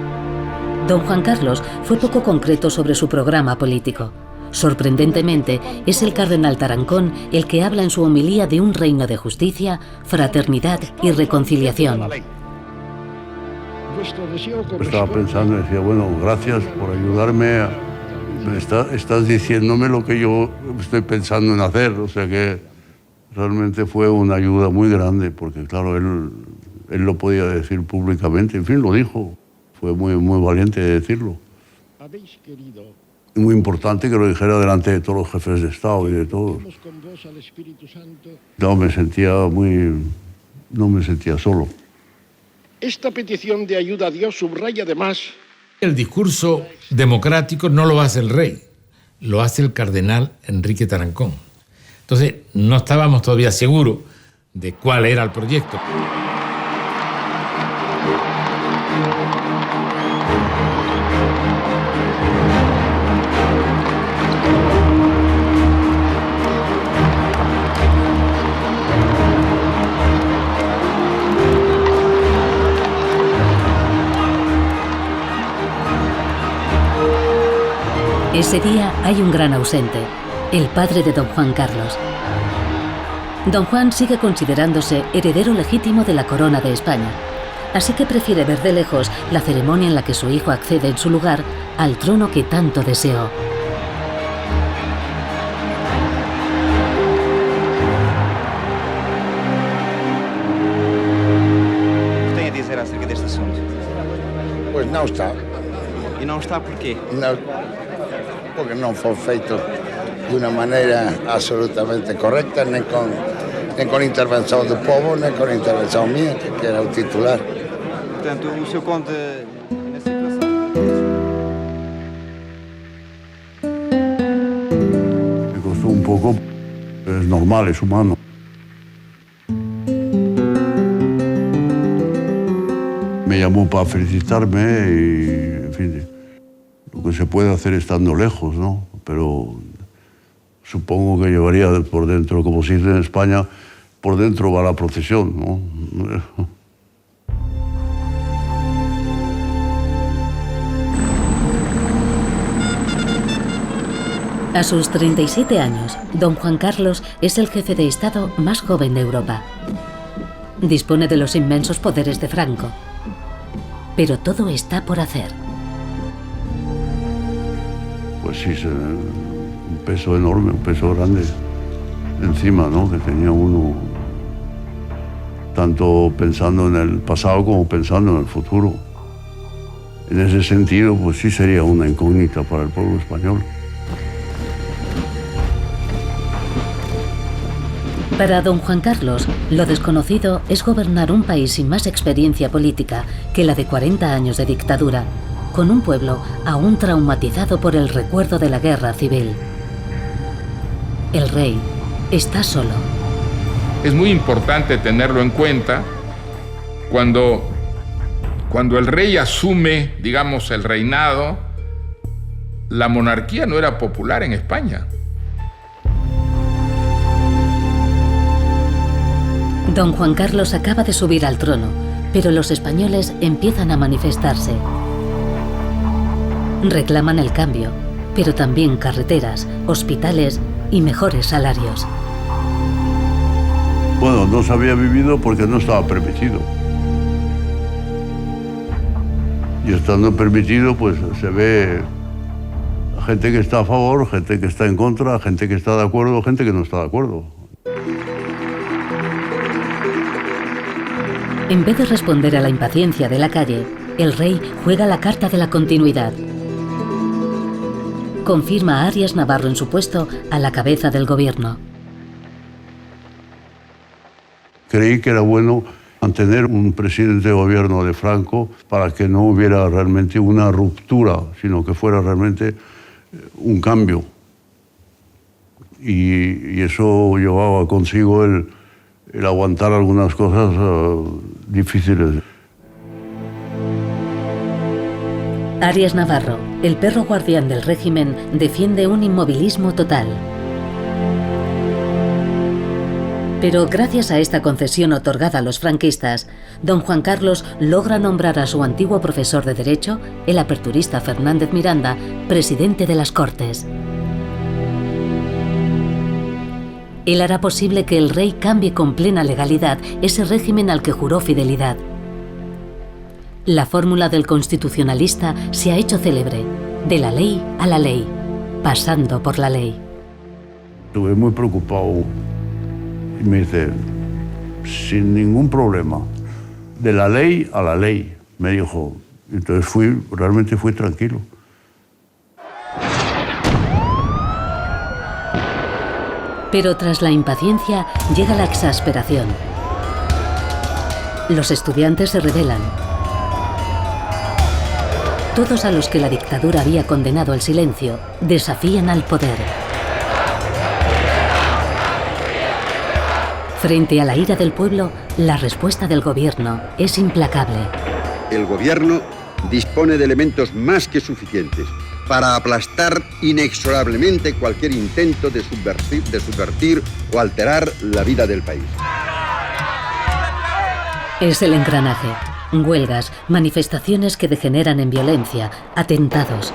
Don Juan Carlos fue poco concreto sobre su programa político. Sorprendentemente, es el cardenal Tarancón el que habla en su homilía de un reino de justicia, fraternidad y reconciliación. Estaba pensando y decía, bueno, gracias por ayudarme Estás diciéndome lo que yo estoy pensando en hacer, o sea que realmente fue una ayuda muy grande, porque claro, él lo podía decir públicamente, en fin, lo dijo, fue muy valiente de decirlo. Muy importante que lo dijera delante de todos los jefes de Estado y de todos. No me sentía solo. Esta petición de ayuda a Dios subraya además... El discurso democrático no lo hace el rey, lo hace el cardenal Enrique Tarancón. Entonces, no estábamos todavía seguros de cuál era el proyecto. Ese día hay un gran ausente, el padre de don Juan Carlos. Don Juan sigue considerándose heredero legítimo de la corona de España, así que prefiere ver de lejos la ceremonia en la que su hijo accede en su lugar al trono que tanto deseó. ¿Qué tem a dizer acerca deste assunto? Pois não está. E não está porquê? Porque non foi feito de unha maneira absolutamente correcta, nen con intervención do povo, nen con intervención mía, que era o titular. Portanto, o seu conta na situação? Me costó un poco, es normal, es humano. Me llamó para felicitarme y, en fin, lo que se puede hacer estando lejos, ¿no? Pero supongo que llevaría por dentro, como se dice en España, por dentro va la procesión, ¿no? A sus 37 años, don Juan Carlos es el jefe de Estado más joven de Europa. Dispone de los inmensos poderes de Franco. Pero todo está por hacer. Pues sí, un peso enorme, un peso grande encima, ¿no? Que tenía uno, tanto pensando en el pasado como pensando en el futuro. En ese sentido, pues sí sería una incógnita para el pueblo español. Para don Juan Carlos, lo desconocido es gobernar un país sin más experiencia política que la de 40 años de dictadura, con un pueblo aún traumatizado por el recuerdo de la guerra civil. El rey está solo. Es muy importante tenerlo en cuenta cuando el rey asume, digamos, el reinado. La monarquía no era popular en España. Don Juan Carlos acaba de subir al trono, pero los españoles empiezan a manifestarse. Reclaman el cambio, pero también carreteras, hospitales y mejores salarios. Bueno, no se había vivido porque no estaba permitido. Y estando permitido, pues se ve gente que está a favor, gente que está en contra, gente que está de acuerdo, gente que no está de acuerdo. En vez de responder a la impaciencia de la calle, el rey juega la carta de la continuidad. Confirma a Arias Navarro en su puesto a la cabeza del gobierno. Creí que era bueno mantener un presidente de gobierno de Franco para que no hubiera realmente una ruptura, sino que fuera realmente un cambio. Y eso llevaba consigo el aguantar algunas cosas difíciles. Arias Navarro, el perro guardián del régimen, defiende un inmovilismo total. Pero gracias a esta concesión otorgada a los franquistas, don Juan Carlos logra nombrar a su antiguo profesor de Derecho, el aperturista Fernández Miranda, presidente de las Cortes. Él hará posible que el rey cambie con plena legalidad ese régimen al que juró fidelidad. La fórmula del constitucionalista se ha hecho célebre: de la ley a la ley. pasando por la ley. Estuve muy preocupado y me dice, sin ningún problema, de la ley a la ley, me dijo. Entonces realmente fui tranquilo. Pero tras la impaciencia llega la exasperación. Los estudiantes se rebelan. Todos a los que la dictadura había condenado al silencio desafían al poder. Frente a la ira del pueblo, la respuesta del gobierno es implacable. El gobierno dispone de elementos más que suficientes para aplastar inexorablemente cualquier intento de subvertir o alterar la vida del país. Es el engranaje. Huelgas, manifestaciones que degeneran en violencia, atentados.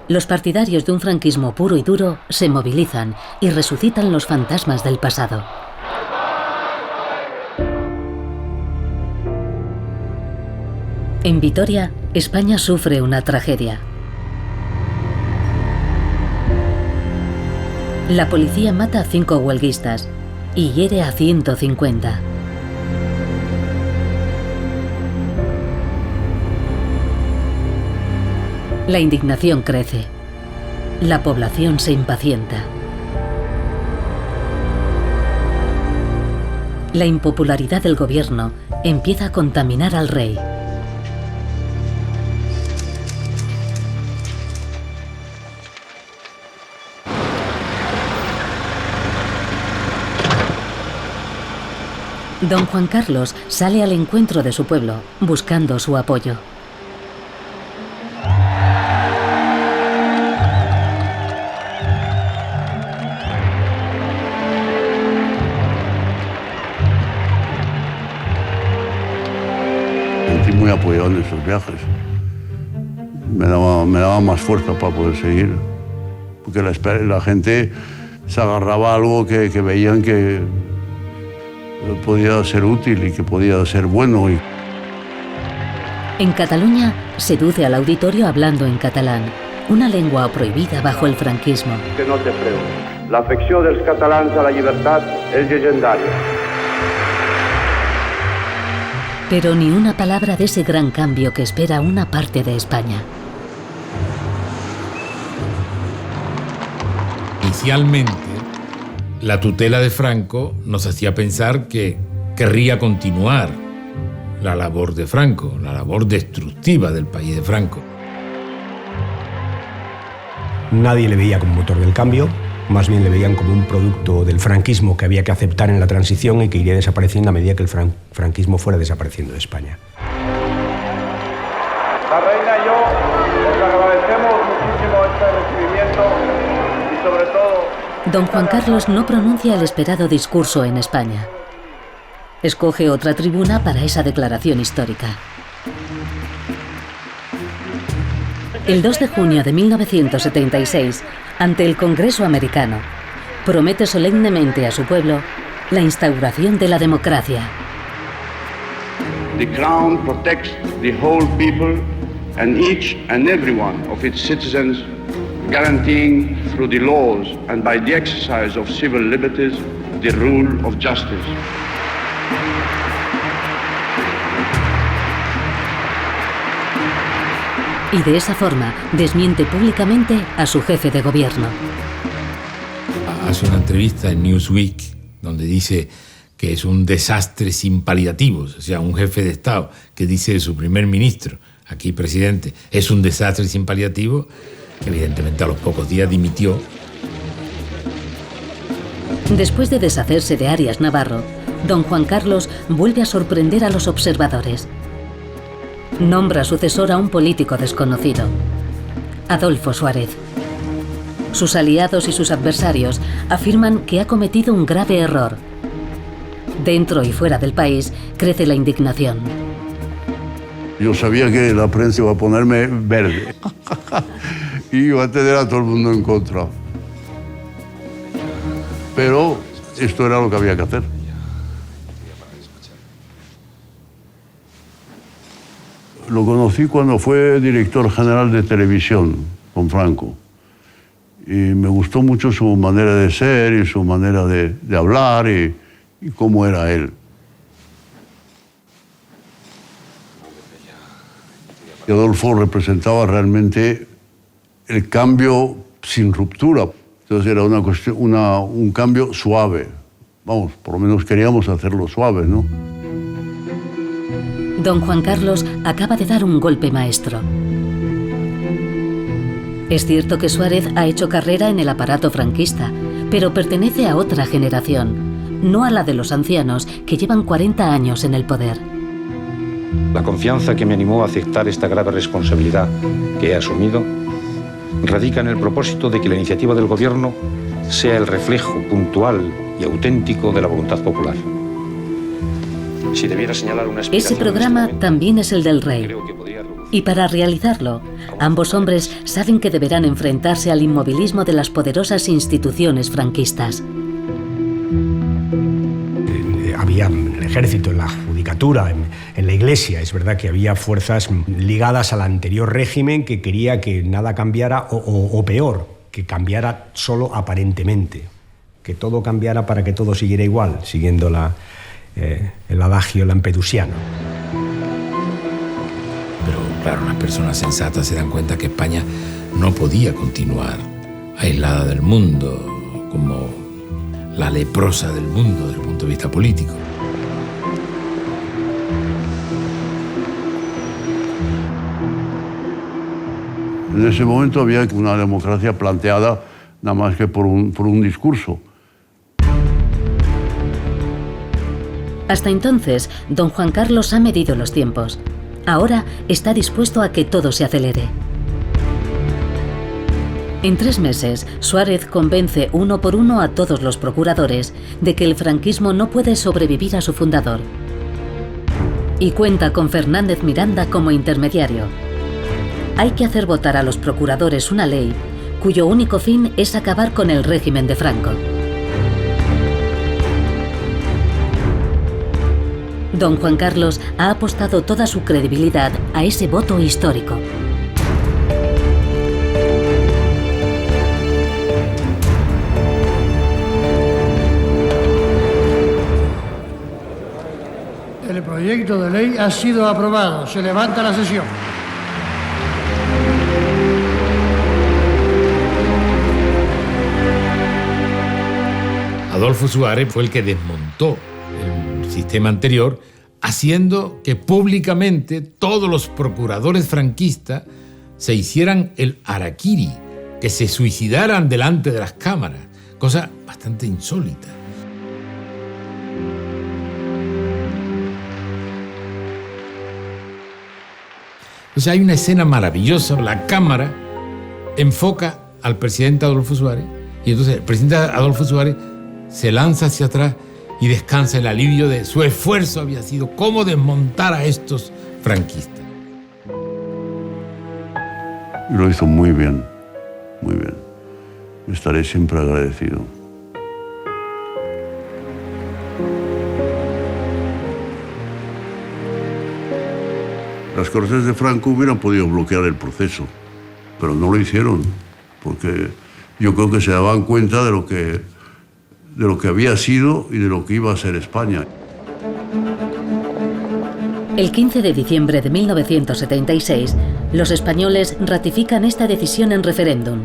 Los partidarios de un franquismo puro y duro se movilizan y resucitan los fantasmas del pasado. En Vitoria, España sufre una tragedia. La policía mata a 5 huelguistas y hiere a 150. La indignación crece. La población se impacienta. La impopularidad del gobierno empieza a contaminar al rey. Don Juan Carlos sale al encuentro de su pueblo, buscando su apoyo. Sentí muy apoyado en esos viajes. Me daba más fuerza para poder seguir. Porque la gente se agarraba a algo que veían que podía ser útil y que podía ser bueno. En Cataluña, seduce al auditorio hablando en catalán, una lengua prohibida bajo el franquismo. Que no te frego. La afecció dels catalans a la llibertat és llegendària. Pero ni una palabra de ese gran cambio que espera una parte de España. Inicialmente, la tutela de Franco nos hacía pensar que querría continuar la labor de Franco, la labor destructiva del país de Franco. Nadie le veía como motor del cambio, más bien le veían como un producto del franquismo que había que aceptar en la transición y que iría desapareciendo a medida que el franquismo fuera desapareciendo de España. La reina y yo os agradecemos muchísimo este recibimiento y sobre todo... Don Juan Carlos no pronuncia el esperado discurso en España. Escoge otra tribuna para esa declaración histórica. El 2 de junio de 1976, ante el Congreso americano, promete solemnemente a su pueblo la instauración de la democracia. The Crown protects the whole people and each and every one of its citizens, guaranteeing through the laws and by the exercise of civil liberties the rule of justice. Y de esa forma desmiente públicamente a su jefe de gobierno. Hace una entrevista en Newsweek donde dice que es un desastre sin paliativos, o sea, un jefe de Estado que dice de su primer ministro, aquí presidente, es un desastre sin paliativos, evidentemente a los pocos días dimitió. Después de deshacerse de Arias Navarro, don Juan Carlos vuelve a sorprender a los observadores. Nombra sucesor a un político desconocido, Adolfo Suárez. Sus aliados y sus adversarios afirman que ha cometido un grave error. Dentro y fuera del país crece la indignación. Yo sabía que la prensa iba a ponerme verde y iba a tener a todo el mundo en contra. Pero esto era lo que había que hacer. Lo conocí cuando fue director general de televisión con Franco. y me gustó mucho su manera de ser y su manera de hablar y cómo era él. Y Adolfo representaba realmente el cambio sin ruptura. Entonces era una cuestión, un cambio suave. Vamos, por lo menos queríamos hacerlo suave, ¿no? Don Juan Carlos acaba de dar un golpe maestro. Es cierto que Suárez ha hecho carrera en el aparato franquista, pero pertenece a otra generación, no a la de los ancianos que llevan 40 años en el poder. La confianza que me animó a aceptar esta grave responsabilidad que he asumido radica en el propósito de que la iniciativa del Gobierno sea el reflejo puntual y auténtico de la voluntad popular. Si debiera señalar una Ese programa también es el del rey. Y para realizarlo, ambos hombres saben que deberán enfrentarse al inmovilismo de las poderosas instituciones franquistas. Había en el ejército, en la judicatura, en la iglesia. Es verdad que había fuerzas ligadas al anterior régimen que quería que nada cambiara o peor, que cambiara solo aparentemente. Que todo cambiara para que todo siguiera igual, siguiendo el adagio lampedusiano. Pero claro, las personas sensatas se dan cuenta que España no podía continuar aislada del mundo, como la leprosa del mundo desde el punto de vista político. En ese momento había una democracia planteada nada más que por un discurso. Hasta entonces, don Juan Carlos ha medido los tiempos. Ahora está dispuesto a que todo se acelere. En 3 meses, Suárez convence uno por uno a todos los procuradores de que el franquismo no puede sobrevivir a su fundador. Y cuenta con Fernández Miranda como intermediario. Hay que hacer votar a los procuradores una ley cuyo único fin es acabar con el régimen de Franco. Don Juan Carlos ha apostado toda su credibilidad a ese voto histórico. El proyecto de ley ha sido aprobado. Se levanta la sesión. Adolfo Suárez fue el que desmontó el sistema anterior, haciendo que públicamente todos los procuradores franquistas se hicieran el harakiri, que se suicidaran delante de las cámaras, cosa bastante insólita. Entonces hay una escena maravillosa, la cámara enfoca al presidente Adolfo Suárez y entonces el presidente Adolfo Suárez se lanza hacia atrás y descansa el alivio de su esfuerzo había sido cómo desmontar a estos franquistas. Y lo hizo muy bien, muy bien. Estaré siempre agradecido. Las Cortes de Franco hubieran podido bloquear el proceso, pero no lo hicieron, porque yo creo que se daban cuenta de lo que había sido y de lo que iba a ser España. El 15 de diciembre de 1976, los españoles ratifican esta decisión en referéndum.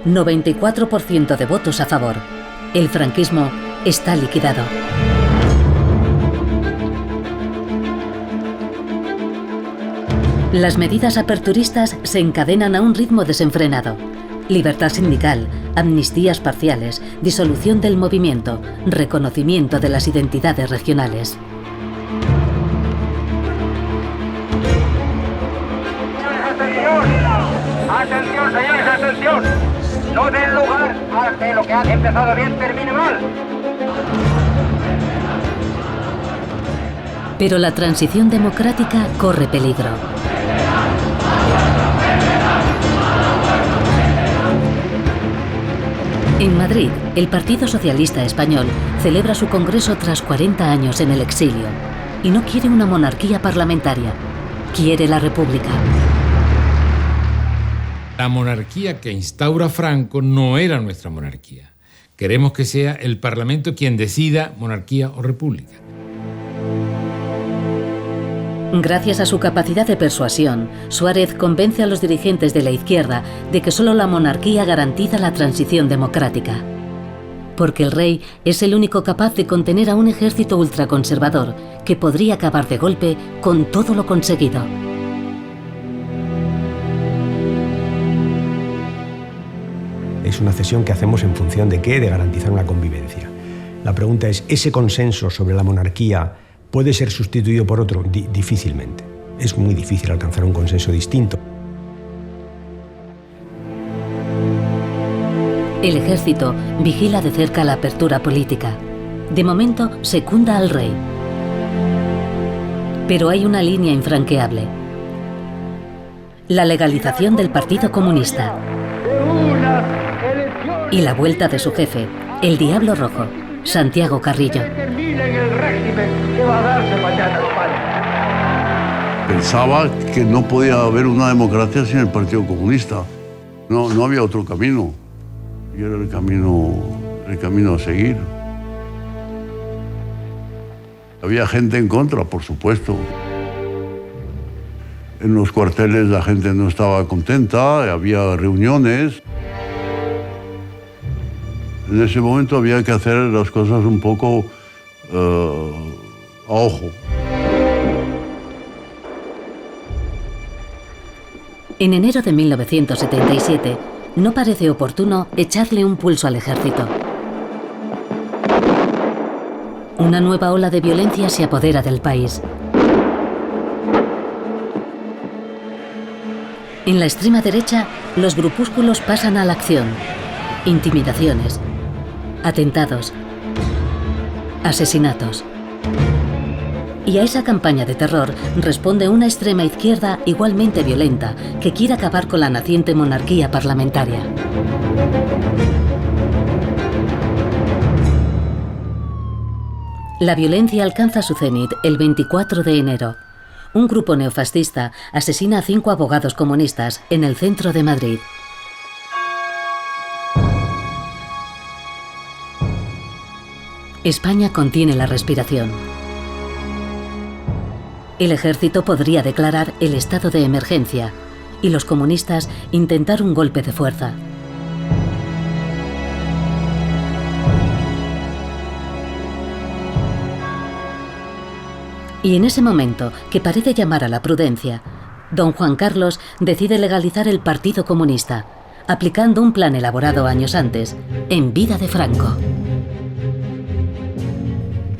94% de votos a favor. El franquismo está liquidado. Las medidas aperturistas se encadenan a un ritmo desenfrenado. Libertad sindical, amnistías parciales, disolución del movimiento, reconocimiento de las identidades regionales. Atención, señores, atención. No den lugar a que lo que ha empezado bien termine mal. Pero la transición democrática corre peligro. En Madrid, el Partido Socialista Español celebra su congreso tras 40 años en el exilio y no quiere una monarquía parlamentaria, quiere la república. La monarquía que instaura Franco no era nuestra monarquía. Queremos que sea el Parlamento quien decida monarquía o república. Gracias a su capacidad de persuasión, Suárez convence a los dirigentes de la izquierda de que solo la monarquía garantiza la transición democrática. Porque el rey es el único capaz de contener a un ejército ultraconservador que podría acabar de golpe con todo lo conseguido. Es una cesión que hacemos en función de ¿qué? De garantizar una convivencia. La pregunta es, ¿ese consenso sobre la monarquía puede ser sustituido por otro? Difícilmente. Es muy difícil alcanzar un consenso distinto. El ejército vigila de cerca la apertura política. De momento, secunda al rey. Pero hay una línea infranqueable: la legalización del Partido Comunista y la vuelta de su jefe, el Diablo Rojo, Santiago Carrillo. Pensaba que no podía haber una democracia sin el Partido Comunista. No había otro camino. Y era el camino a seguir. Había gente en contra, por supuesto. En los cuarteles la gente no estaba contenta, había reuniones. En ese momento había que hacer las cosas un poco a ojo. En enero de 1977, no parece oportuno echarle un pulso al ejército. Una nueva ola de violencia se apodera del país. En la extrema derecha, los grupúsculos pasan a la acción. Intimidaciones, atentados, asesinatos. Y a esa campaña de terror responde una extrema izquierda igualmente violenta que quiere acabar con la naciente monarquía parlamentaria. La violencia alcanza su cenit el 24 de enero. Un grupo neofascista asesina a 5 abogados comunistas en el centro de Madrid. España contiene la respiración. El ejército podría declarar el estado de emergencia y los comunistas intentar un golpe de fuerza. Y en ese momento, que parece llamar a la prudencia, don Juan Carlos decide legalizar el Partido Comunista, aplicando un plan elaborado años antes, en vida de Franco.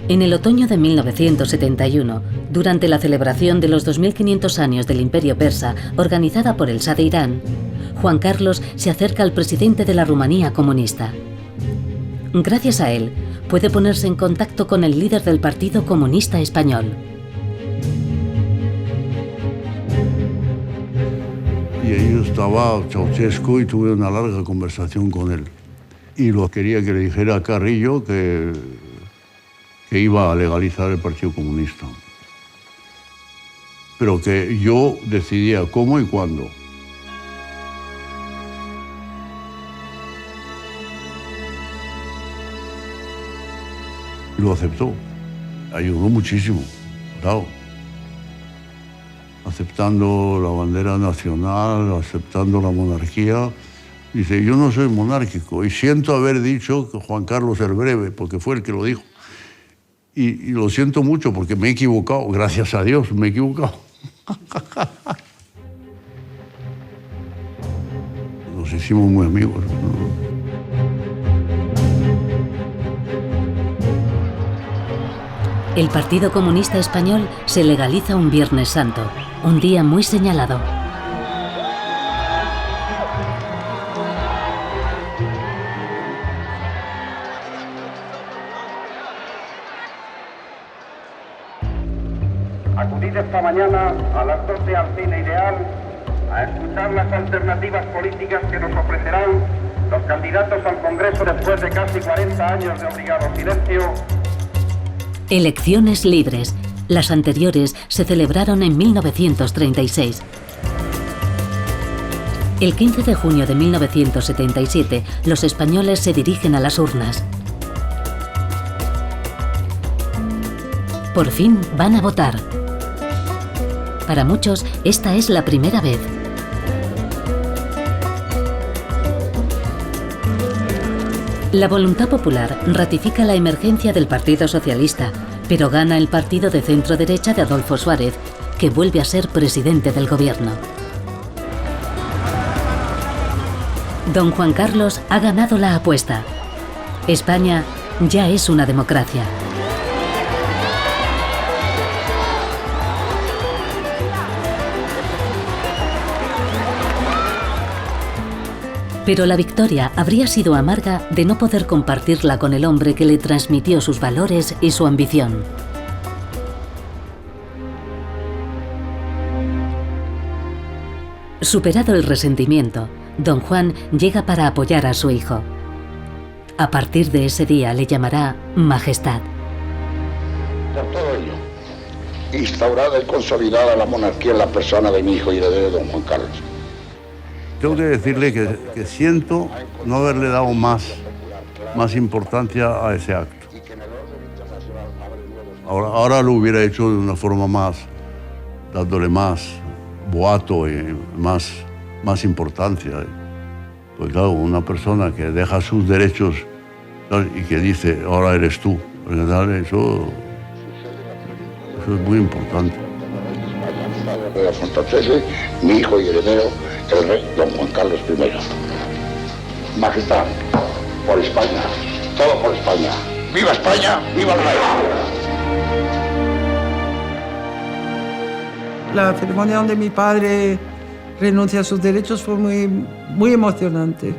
En el otoño de 1971, durante la celebración de los 2500 años del Imperio Persa, organizada por el Shah de Irán, Juan Carlos se acerca al presidente de la Rumanía comunista. Gracias a él, puede ponerse en contacto con el líder del Partido Comunista Español. Y ahí estaba Ceausescu y tuve una larga conversación con él. Y lo quería que le dijera a Carrillo que iba a legalizar el Partido Comunista. Pero que yo decidía cómo y cuándo. Y lo aceptó. Ayudó muchísimo, claro. Aceptando la bandera nacional, aceptando la monarquía. Dice, yo no soy monárquico y siento haber dicho que Juan Carlos el Breve, porque fue el que lo dijo. Y lo siento mucho porque me he equivocado, gracias a Dios, me he equivocado. Nos hicimos muy amigos. El Partido Comunista Español se legaliza un Viernes Santo, un día muy señalado. Acudid esta mañana a las 12 al Cine Ideal a escuchar las alternativas políticas que nos ofrecerán los candidatos al Congreso después de casi 40 años de obligado silencio. Elecciones libres. Las anteriores se celebraron en 1936. El 15 de junio de 1977, los españoles se dirigen a las urnas. Por fin van a votar. Para muchos, esta es la primera vez. La voluntad popular ratifica la emergencia del Partido Socialista, pero gana el partido de centro-derecha de Adolfo Suárez, que vuelve a ser presidente del gobierno. Don Juan Carlos ha ganado la apuesta. España ya es una democracia. Pero la victoria habría sido amarga de no poder compartirla con el hombre que le transmitió sus valores y su ambición. Superado el resentimiento, don Juan llega para apoyar a su hijo. A partir de ese día le llamará Majestad. Por todo ello, instaurada y consolidada la monarquía en la persona de mi hijo y heredero, don Juan Carlos. Tengo que decirle que siento no haberle dado más importancia a ese acto. Ahora lo hubiera hecho de una forma más, dándole más boato y más importancia. Pues claro, una persona que deja sus derechos y que dice, ahora eres tú, eso es muy importante. Entonces, mi hijo y heredero, el rey don Juan Carlos I. Majestad, por España, todo por España. ¡Viva España! ¡Viva el rey! La ceremonia donde mi padre renuncia a sus derechos fue muy emocionante.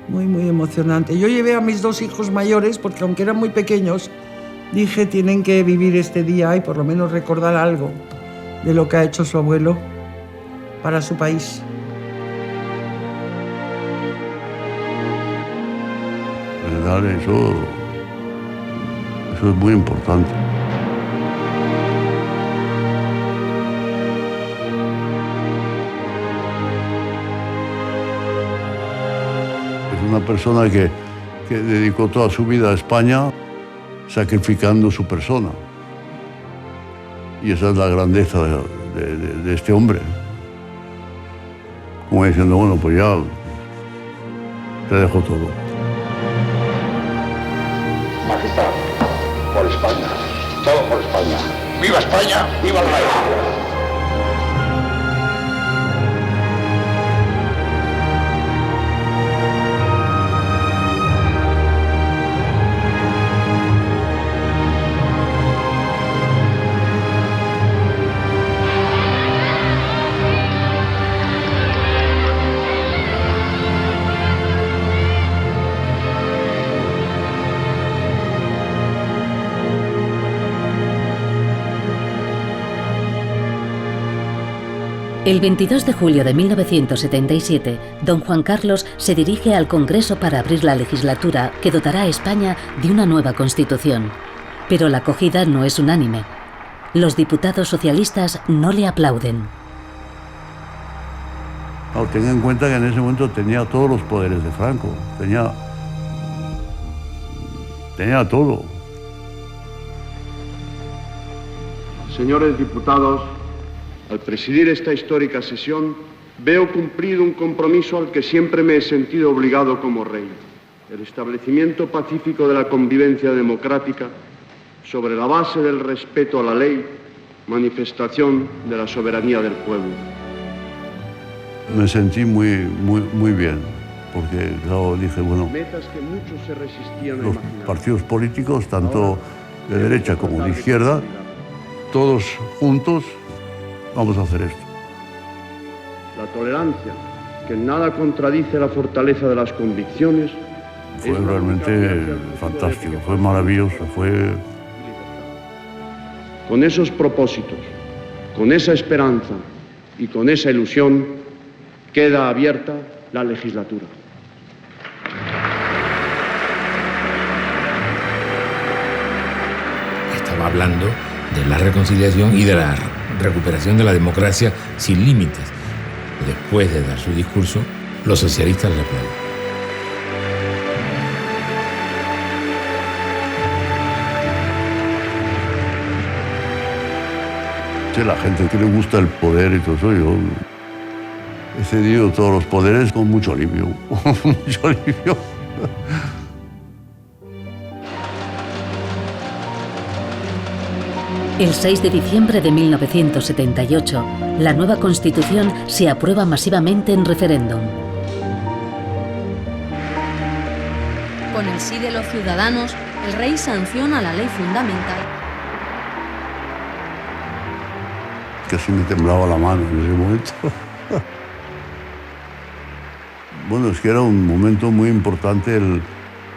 Muy emocionante. Yo llevé a mis dos hijos mayores porque aunque eran muy pequeños, dije tienen que vivir este día y por lo menos recordar algo de lo que ha hecho su abuelo para su país. Eso es muy importante. Es una persona que dedicó toda su vida a España sacrificando su persona. Y esa es la grandeza de este hombre. Como diciendo, bueno, pues ya te dejo todo. Majestad, por España, todo por España. ¡Viva España! ¡Viva el rey! El 22 de julio de 1977, don Juan Carlos se dirige al Congreso para abrir la legislatura que dotará a España de una nueva Constitución. Pero la acogida no es unánime. Los diputados socialistas no le aplauden. No, tenga en cuenta que en ese momento tenía todos los poderes de Franco. Tenía todo. Señores diputados, al presidir esta histórica sesión, veo cumplido un compromiso al que siempre me he sentido obligado como rey: el establecimiento pacífico de la convivencia democrática sobre la base del respeto a la ley, manifestación de la soberanía del pueblo. Me sentí muy bien, porque claro, dije, bueno, Metas que muchos se resistían a los imaginar. partidos políticos, tanto de derecha como de izquierda, todos juntos, vamos a hacer esto. La tolerancia, que en nada contradice la fortaleza de las convicciones, Fue realmente fantástico, fue maravilloso, fue... Con esos propósitos, con esa esperanza y con esa ilusión, queda abierta la legislatura. Estaba hablando de la reconciliación y de la recuperación de la democracia sin límites. después de dar su discurso, los socialistas le aplaudieron. Sí, la gente que le gusta el poder y todo eso, yo he cedido todos los poderes con mucho alivio, mucho alivio. El 6 de diciembre de 1978, la nueva Constitución se aprueba masivamente en referéndum. Con el sí de los ciudadanos, el rey sanciona la ley fundamental. Casi me temblaba la mano en ese momento. Bueno, es que era un momento muy importante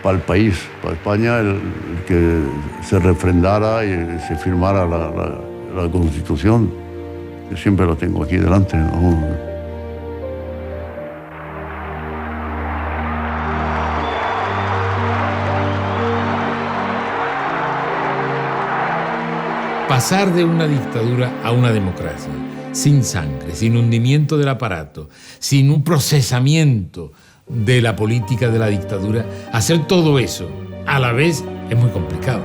para el país, para España, el que se refrendara y se firmara la Constitución, que siempre la tengo aquí delante, ¿no? Pasar de una dictadura a una democracia, sin sangre, sin hundimiento del aparato, sin un procesamiento de la política de la dictadura, hacer todo eso a la vez es muy complicado.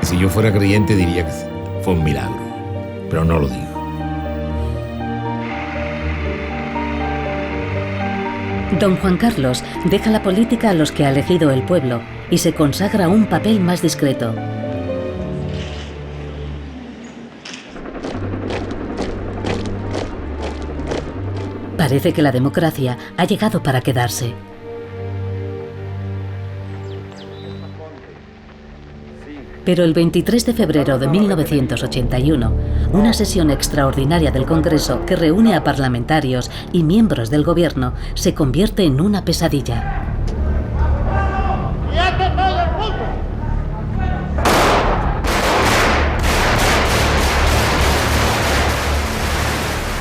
Si yo fuera creyente diría que fue un milagro, pero no lo digo. Don Juan Carlos deja la política a los que ha elegido el pueblo y se consagra a un papel más discreto. Parece que la democracia ha llegado para quedarse. Pero el 23 de febrero de 1981, una sesión extraordinaria del Congreso que reúne a parlamentarios y miembros del gobierno se convierte en una pesadilla.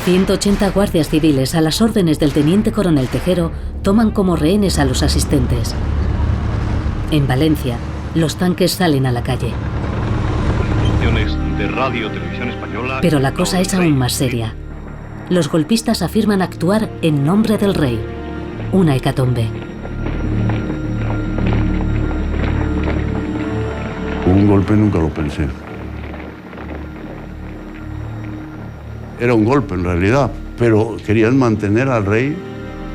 ...180 guardias civiles a las órdenes del teniente coronel Tejero toman como rehenes a los asistentes. En Valencia, los tanques salen a la calle. De Radio Televisión Española. Pero la cosa es aún más seria. Los golpistas afirman actuar en nombre del rey. Una hecatombe. Un golpe nunca lo pensé. Era un golpe en realidad, pero querían mantener al rey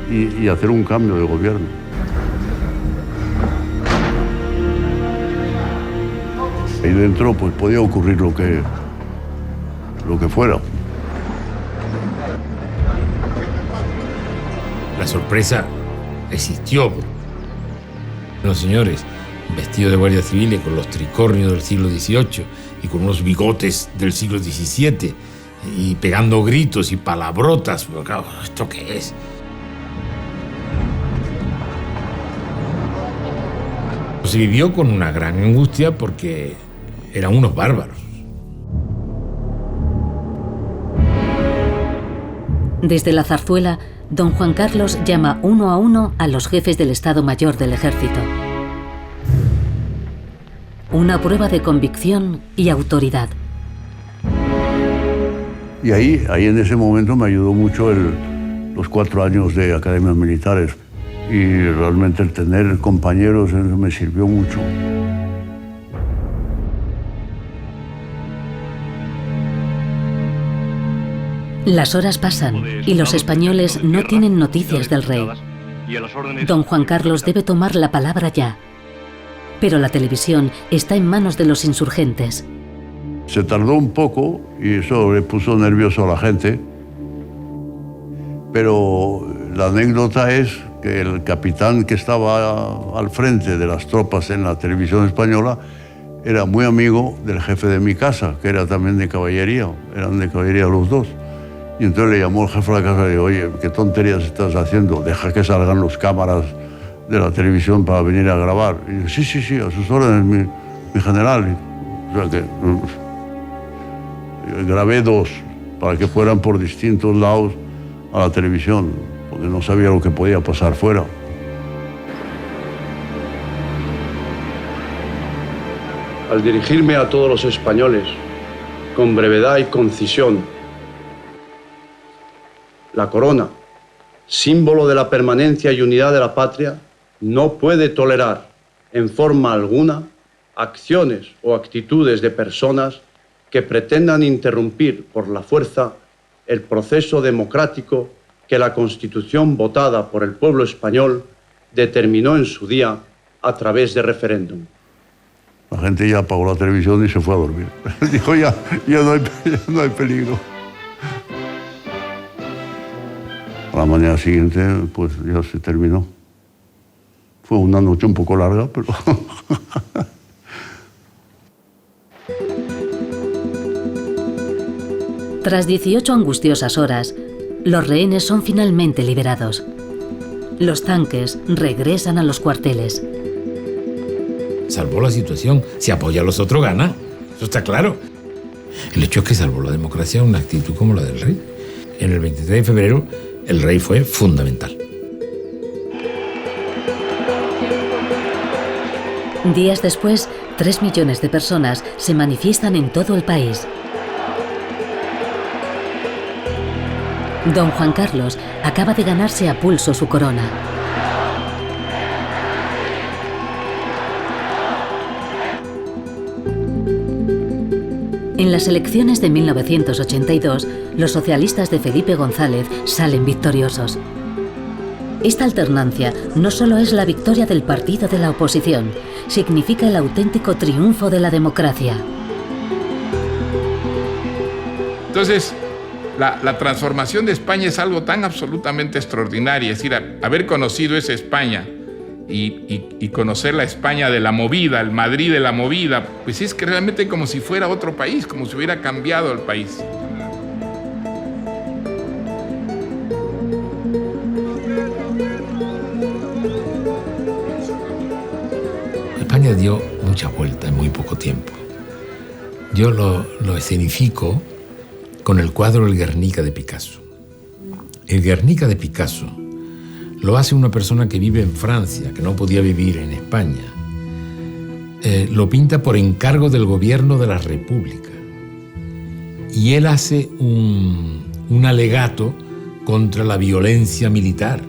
y hacer un cambio de gobierno. Ahí dentro pues podía ocurrir lo que fuera. La sorpresa existió. Los señores vestidos de guardia civil con los tricornios del siglo XVIII y con unos bigotes del siglo XVII y pegando gritos y palabrotas. ¿Esto qué es? Se vivió con una gran angustia porque eran unos bárbaros. Desde la Zarzuela, don Juan Carlos llama uno a uno a los jefes del Estado Mayor del Ejército. Una prueba de convicción y autoridad. Y ahí en ese momento me ayudó mucho los 4 años de academias militares. Y realmente el tener compañeros eso me sirvió mucho. Las horas pasan y los españoles no tienen noticias del rey. Don Juan Carlos debe tomar la palabra ya. Pero la televisión está en manos de los insurgentes. Se tardó un poco y eso le puso nervioso a la gente. Pero la anécdota es que el capitán que estaba al frente de las tropas en la televisión española era muy amigo del jefe de mi casa, que era también de caballería, eran de caballería los dos. Y entonces le llamó el jefe de la casa y le dijo, oye, ¿qué tonterías estás haciendo? Deja que salgan los cámaras de la televisión para venir a grabar. Y yo, sí, a sus órdenes, mi general. O sea que grabé 2 para que fueran por distintos lados a la televisión, porque no sabía lo que podía pasar fuera. Al dirigirme a todos los españoles, con brevedad y concisión. La corona, símbolo de la permanencia y unidad de la patria, no puede tolerar en forma alguna acciones o actitudes de personas que pretendan interrumpir por la fuerza el proceso democrático que la Constitución votada por el pueblo español determinó en su día a través de referéndum. La gente ya apagó la televisión y se fue a dormir. Dijo, ya no hay peligro. A la mañana siguiente, pues ya se terminó. Fue una noche un poco larga, pero... Tras 18 angustiosas horas, los rehenes son finalmente liberados. Los tanques regresan a los cuarteles. Salvó la situación. Si apoya a los otros, gana. Eso está claro. El hecho es que salvó la democracia una actitud como la del rey. En el 23 de febrero, el rey fue fundamental. Días después, 3 millones de personas se manifiestan en todo el país. Don Juan Carlos acaba de ganarse a pulso su corona. En las elecciones de 1982, los socialistas de Felipe González salen victoriosos. Esta alternancia no solo es la victoria del partido de la oposición, significa el auténtico triunfo de la democracia. Entonces, la transformación de España es algo tan absolutamente extraordinario. Es decir, haber conocido esa España y conocer la España de la movida, el Madrid de la movida, pues es que realmente como si fuera otro país, como si hubiera cambiado el país. España dio mucha vuelta en muy poco tiempo. Yo lo escenifico con el cuadro El Guernica de Picasso. El Guernica de Picasso lo hace una persona que vive en Francia, que no podía vivir en España. Lo pinta por encargo del gobierno de la República. Y él hace un alegato contra la violencia militar.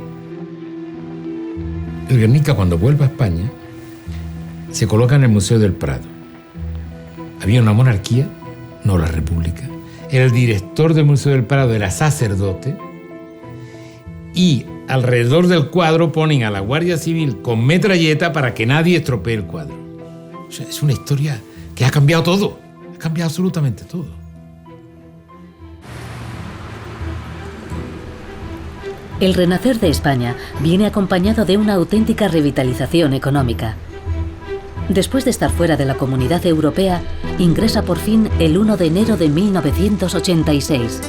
El Guernica, cuando vuelve a España, se coloca en el Museo del Prado. Había una monarquía, no la República. El director del Museo del Prado era sacerdote y alrededor del cuadro ponen a la Guardia Civil con metralleta para que nadie estropee el cuadro. O sea, es una historia que ha cambiado todo, ha cambiado absolutamente todo. El renacer de España viene acompañado de una auténtica revitalización económica. Después de estar fuera de la Comunidad Europea, ingresa por fin el 1 de enero de 1986.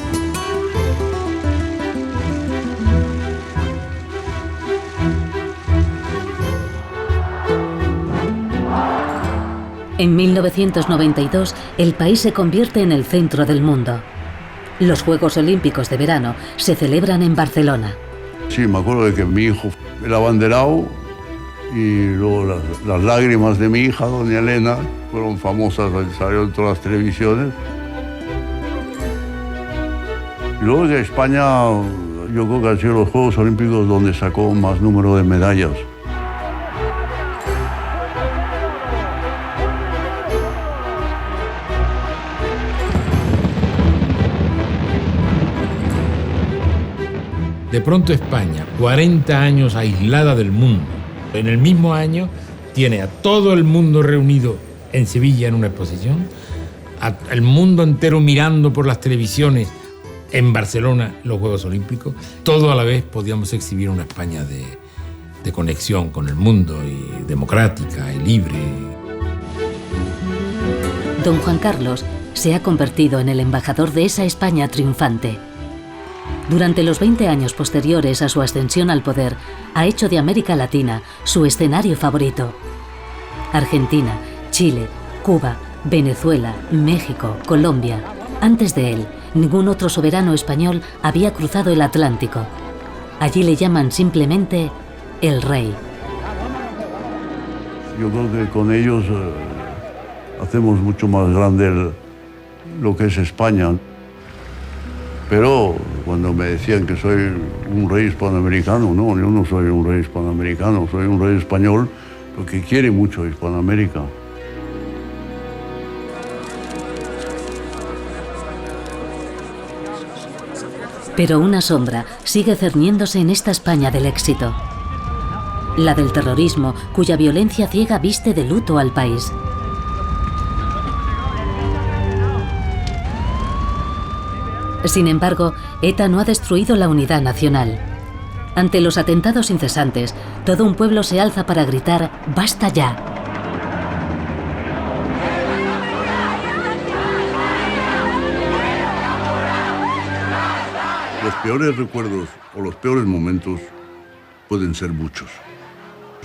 En 1992, el país se convierte en el centro del mundo. Los Juegos Olímpicos de verano se celebran en Barcelona. Sí, me acuerdo de que mi hijo, el abanderado, y luego las lágrimas de mi hija, doña Elena, fueron famosas, salieron en todas las televisiones. Y luego de España, yo creo que han sido los Juegos Olímpicos donde sacó más número de medallas. De pronto España, 40 años aislada del mundo. En el mismo año tiene a todo el mundo reunido en Sevilla en una exposición, al mundo entero mirando por las televisiones en Barcelona los Juegos Olímpicos. Todo a la vez podíamos exhibir una España de conexión con el mundo y democrática y libre. Don Juan Carlos se ha convertido en el embajador de esa España triunfante. Durante los 20 años posteriores a su ascensión al poder, ha hecho de América Latina su escenario favorito. Argentina, Chile, Cuba, Venezuela, México, Colombia. Antes de él, ningún otro soberano español había cruzado el Atlántico. Allí le llaman simplemente el Rey. Yo creo que con ellos hacemos mucho más grande lo que es España. Pero cuando me decían que soy un rey hispanoamericano, no, yo no soy un rey hispanoamericano, soy un rey español porque quiere mucho Hispanoamérica. Pero una sombra sigue cerniéndose en esta España del éxito. La del terrorismo, cuya violencia ciega viste de luto al país. Sin embargo, ETA no ha destruido la unidad nacional. Ante los atentados incesantes, todo un pueblo se alza para gritar ¡basta ya! Los peores recuerdos o los peores momentos pueden ser muchos.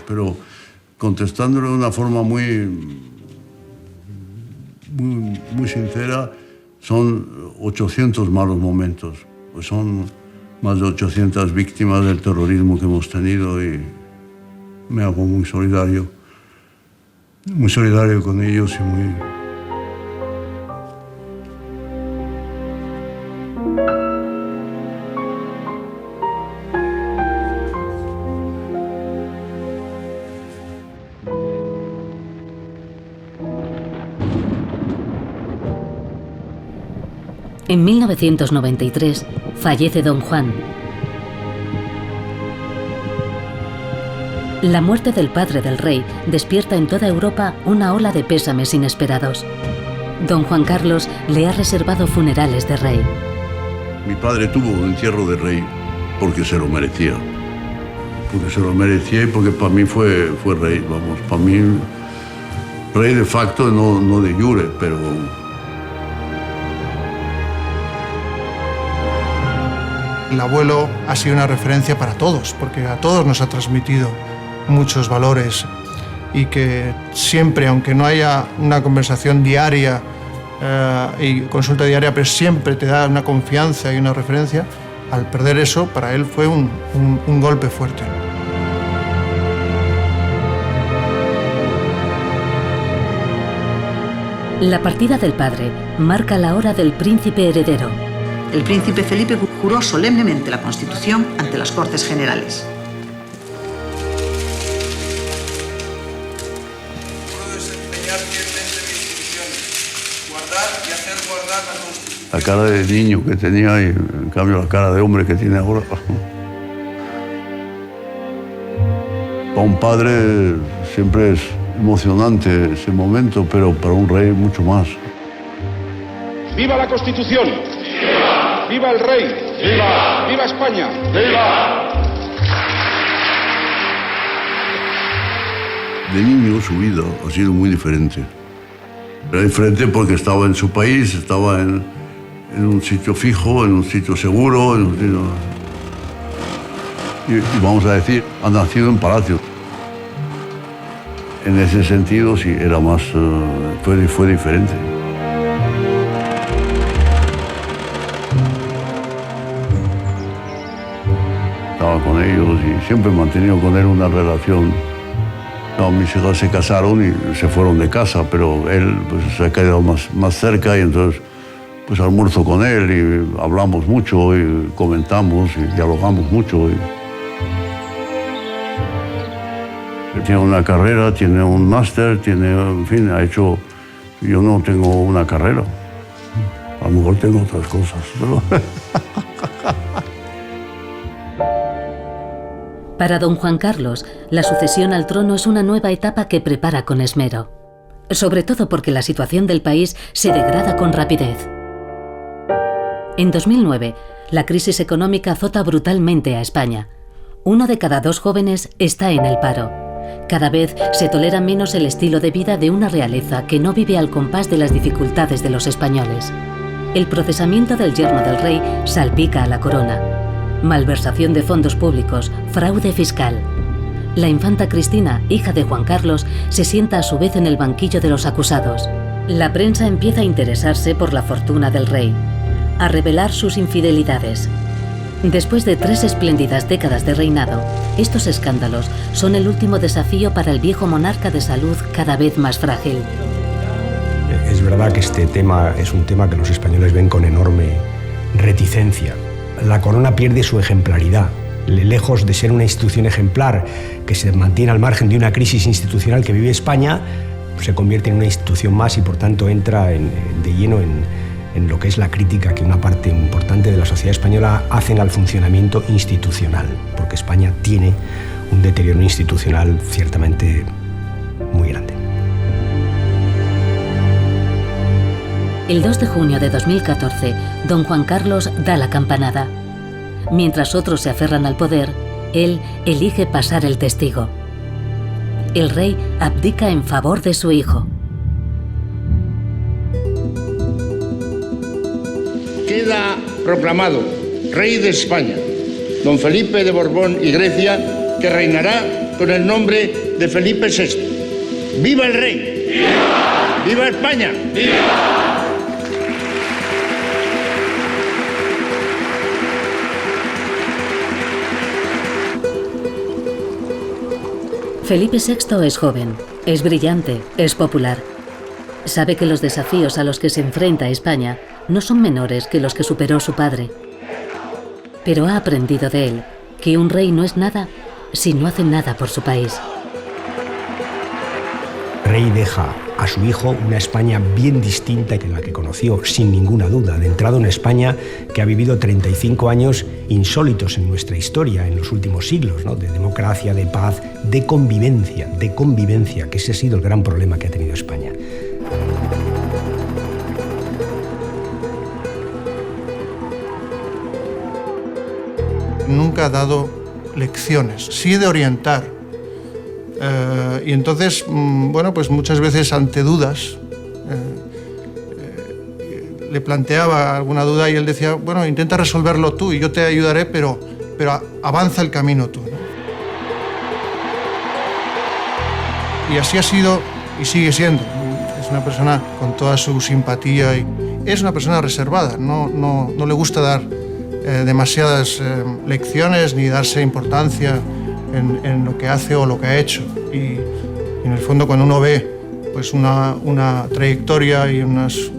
Pero contestándolo de una forma muy sincera, son 800 malos momentos. Pues son más de 800 víctimas del terrorismo que hemos tenido y me hago muy solidario con ellos y muy... En 1993 fallece Don Juan. La muerte del padre del rey despierta en toda Europa una ola de pésames inesperados. Don Juan Carlos le ha reservado funerales de rey. Mi padre tuvo un entierro de rey porque se lo merecía. Porque se lo merecía y porque para mí fue rey, vamos. Para mí, rey de facto, no de jure, pero... El abuelo ha sido una referencia para todos, porque a todos nos ha transmitido muchos valores y que siempre, aunque no haya una conversación diaria y consulta diaria, pero siempre te da una confianza y una referencia, al perder eso, para él fue un golpe fuerte. La partida del padre marca la hora del príncipe heredero. El príncipe Felipe juró solemnemente la Constitución ante las Cortes Generales. Juro desempeñar fielmente mis funciones, guardar y hacer guardar la Constitución. La cara de niño que tenía y en cambio la cara de hombre que tiene ahora. Para un padre siempre es emocionante ese momento, pero para un rey mucho más. ¡Viva la Constitución! ¡Viva! ¡Viva el rey! ¡Viva! ¡Viva España! ¡Viva! De niño su vida ha sido muy diferente. Era diferente porque estaba en su país, estaba en un sitio fijo, en un sitio seguro, y vamos a decir, ha nacido en palacio. En ese sentido sí, era más, fue diferente. Estaba con ellos y siempre he mantenido con él una relación. No, mis hijas se casaron y se fueron de casa, pero él pues, se ha quedado más cerca y entonces pues almuerzo con él y hablamos mucho y comentamos y dialogamos mucho. Tiene una carrera, tiene un máster, en fin, ha hecho... Yo no tengo una carrera. A lo mejor tengo otras cosas, pero... Para don Juan Carlos, la sucesión al trono es una nueva etapa que prepara con esmero. Sobre todo porque la situación del país se degrada con rapidez. En 2009, la crisis económica azota brutalmente a España. 1 de cada 2 jóvenes está en el paro. Cada vez se tolera menos el estilo de vida de una realeza que no vive al compás de las dificultades de los españoles. El procesamiento del yerno del rey salpica a la corona. Malversación de fondos públicos, fraude fiscal. La infanta Cristina, hija de Juan Carlos, se sienta a su vez en el banquillo de los acusados. La prensa empieza a interesarse por la fortuna del rey, a revelar sus infidelidades. Después de 3 espléndidas décadas de reinado, estos escándalos son el último desafío para el viejo monarca de salud cada vez más frágil. Es Es verdad que este tema es un tema que los españoles ven con enorme reticencia. La corona pierde su ejemplaridad. Lejos de ser una institución ejemplar que se mantiene al margen de una crisis institucional que vive España, se convierte en una institución más y por tanto entra de lleno en lo que es la crítica que una parte importante de la sociedad española hacen al funcionamiento institucional, porque España tiene un deterioro institucional ciertamente muy grande. El 2 de junio de 2014, don Juan Carlos da la campanada. Mientras otros se aferran al poder, él elige pasar el testigo. El rey abdica en favor de su hijo. Queda proclamado rey de España, don Felipe de Borbón y Grecia, que reinará con el nombre de Felipe VI. ¡Viva el rey! ¡Viva! ¡Viva España! ¡Viva! Felipe VI es joven, es brillante, es popular. Sabe que los desafíos a los que se enfrenta España no son menores que los que superó su padre. Pero ha aprendido de él que un rey no es nada si no hace nada por su país. El rey deja a su hijo una España bien distinta que la que conoció, sin ninguna duda. De entrada, una España que ha vivido 35 años insólitos en nuestra historia, en los últimos siglos, ¿no? De democracia, de paz, de convivencia, que ese ha sido el gran problema que ha tenido España. Nunca ha dado lecciones, sí de orientar. Y entonces, bueno, pues muchas veces ante dudas, le planteaba alguna duda y él decía, bueno, intenta resolverlo tú y yo te ayudaré, pero avanza el camino tú, ¿no? Y así ha sido y sigue siendo. Es una persona con toda su simpatía y es una persona reservada, no le gusta dar demasiadas lecciones ni darse importancia en lo que hace o lo que ha hecho. Y en el fondo, cuando uno ve pues una trayectoria y unos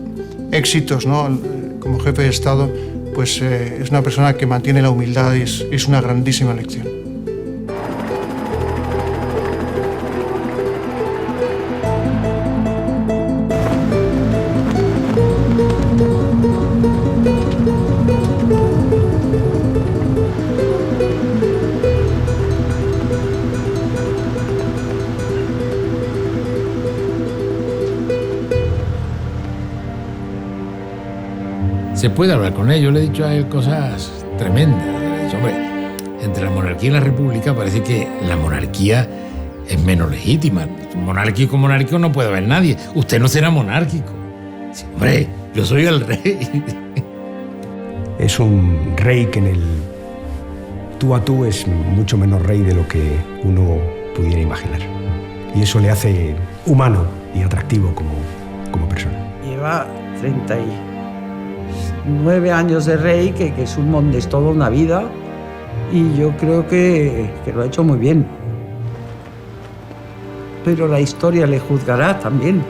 éxitos, ¿no? Como jefe de Estado, pues es una persona que mantiene la humildad y es una grandísima lección. Se puede hablar con él. Yo le he dicho a él cosas tremendas. Le he dicho, hombre, entre la monarquía y la república parece que la monarquía es menos legítima. Monárquico no puede haber nadie. Usted no será monárquico. Sí, hombre, yo soy el rey. Es un rey que en el tú a tú es mucho menos rey de lo que uno pudiera imaginar. Y eso le hace humano y atractivo como persona. Lleva 39 años de rey, que es toda una vida, y yo creo que lo ha hecho muy bien. Pero la historia le juzgará también.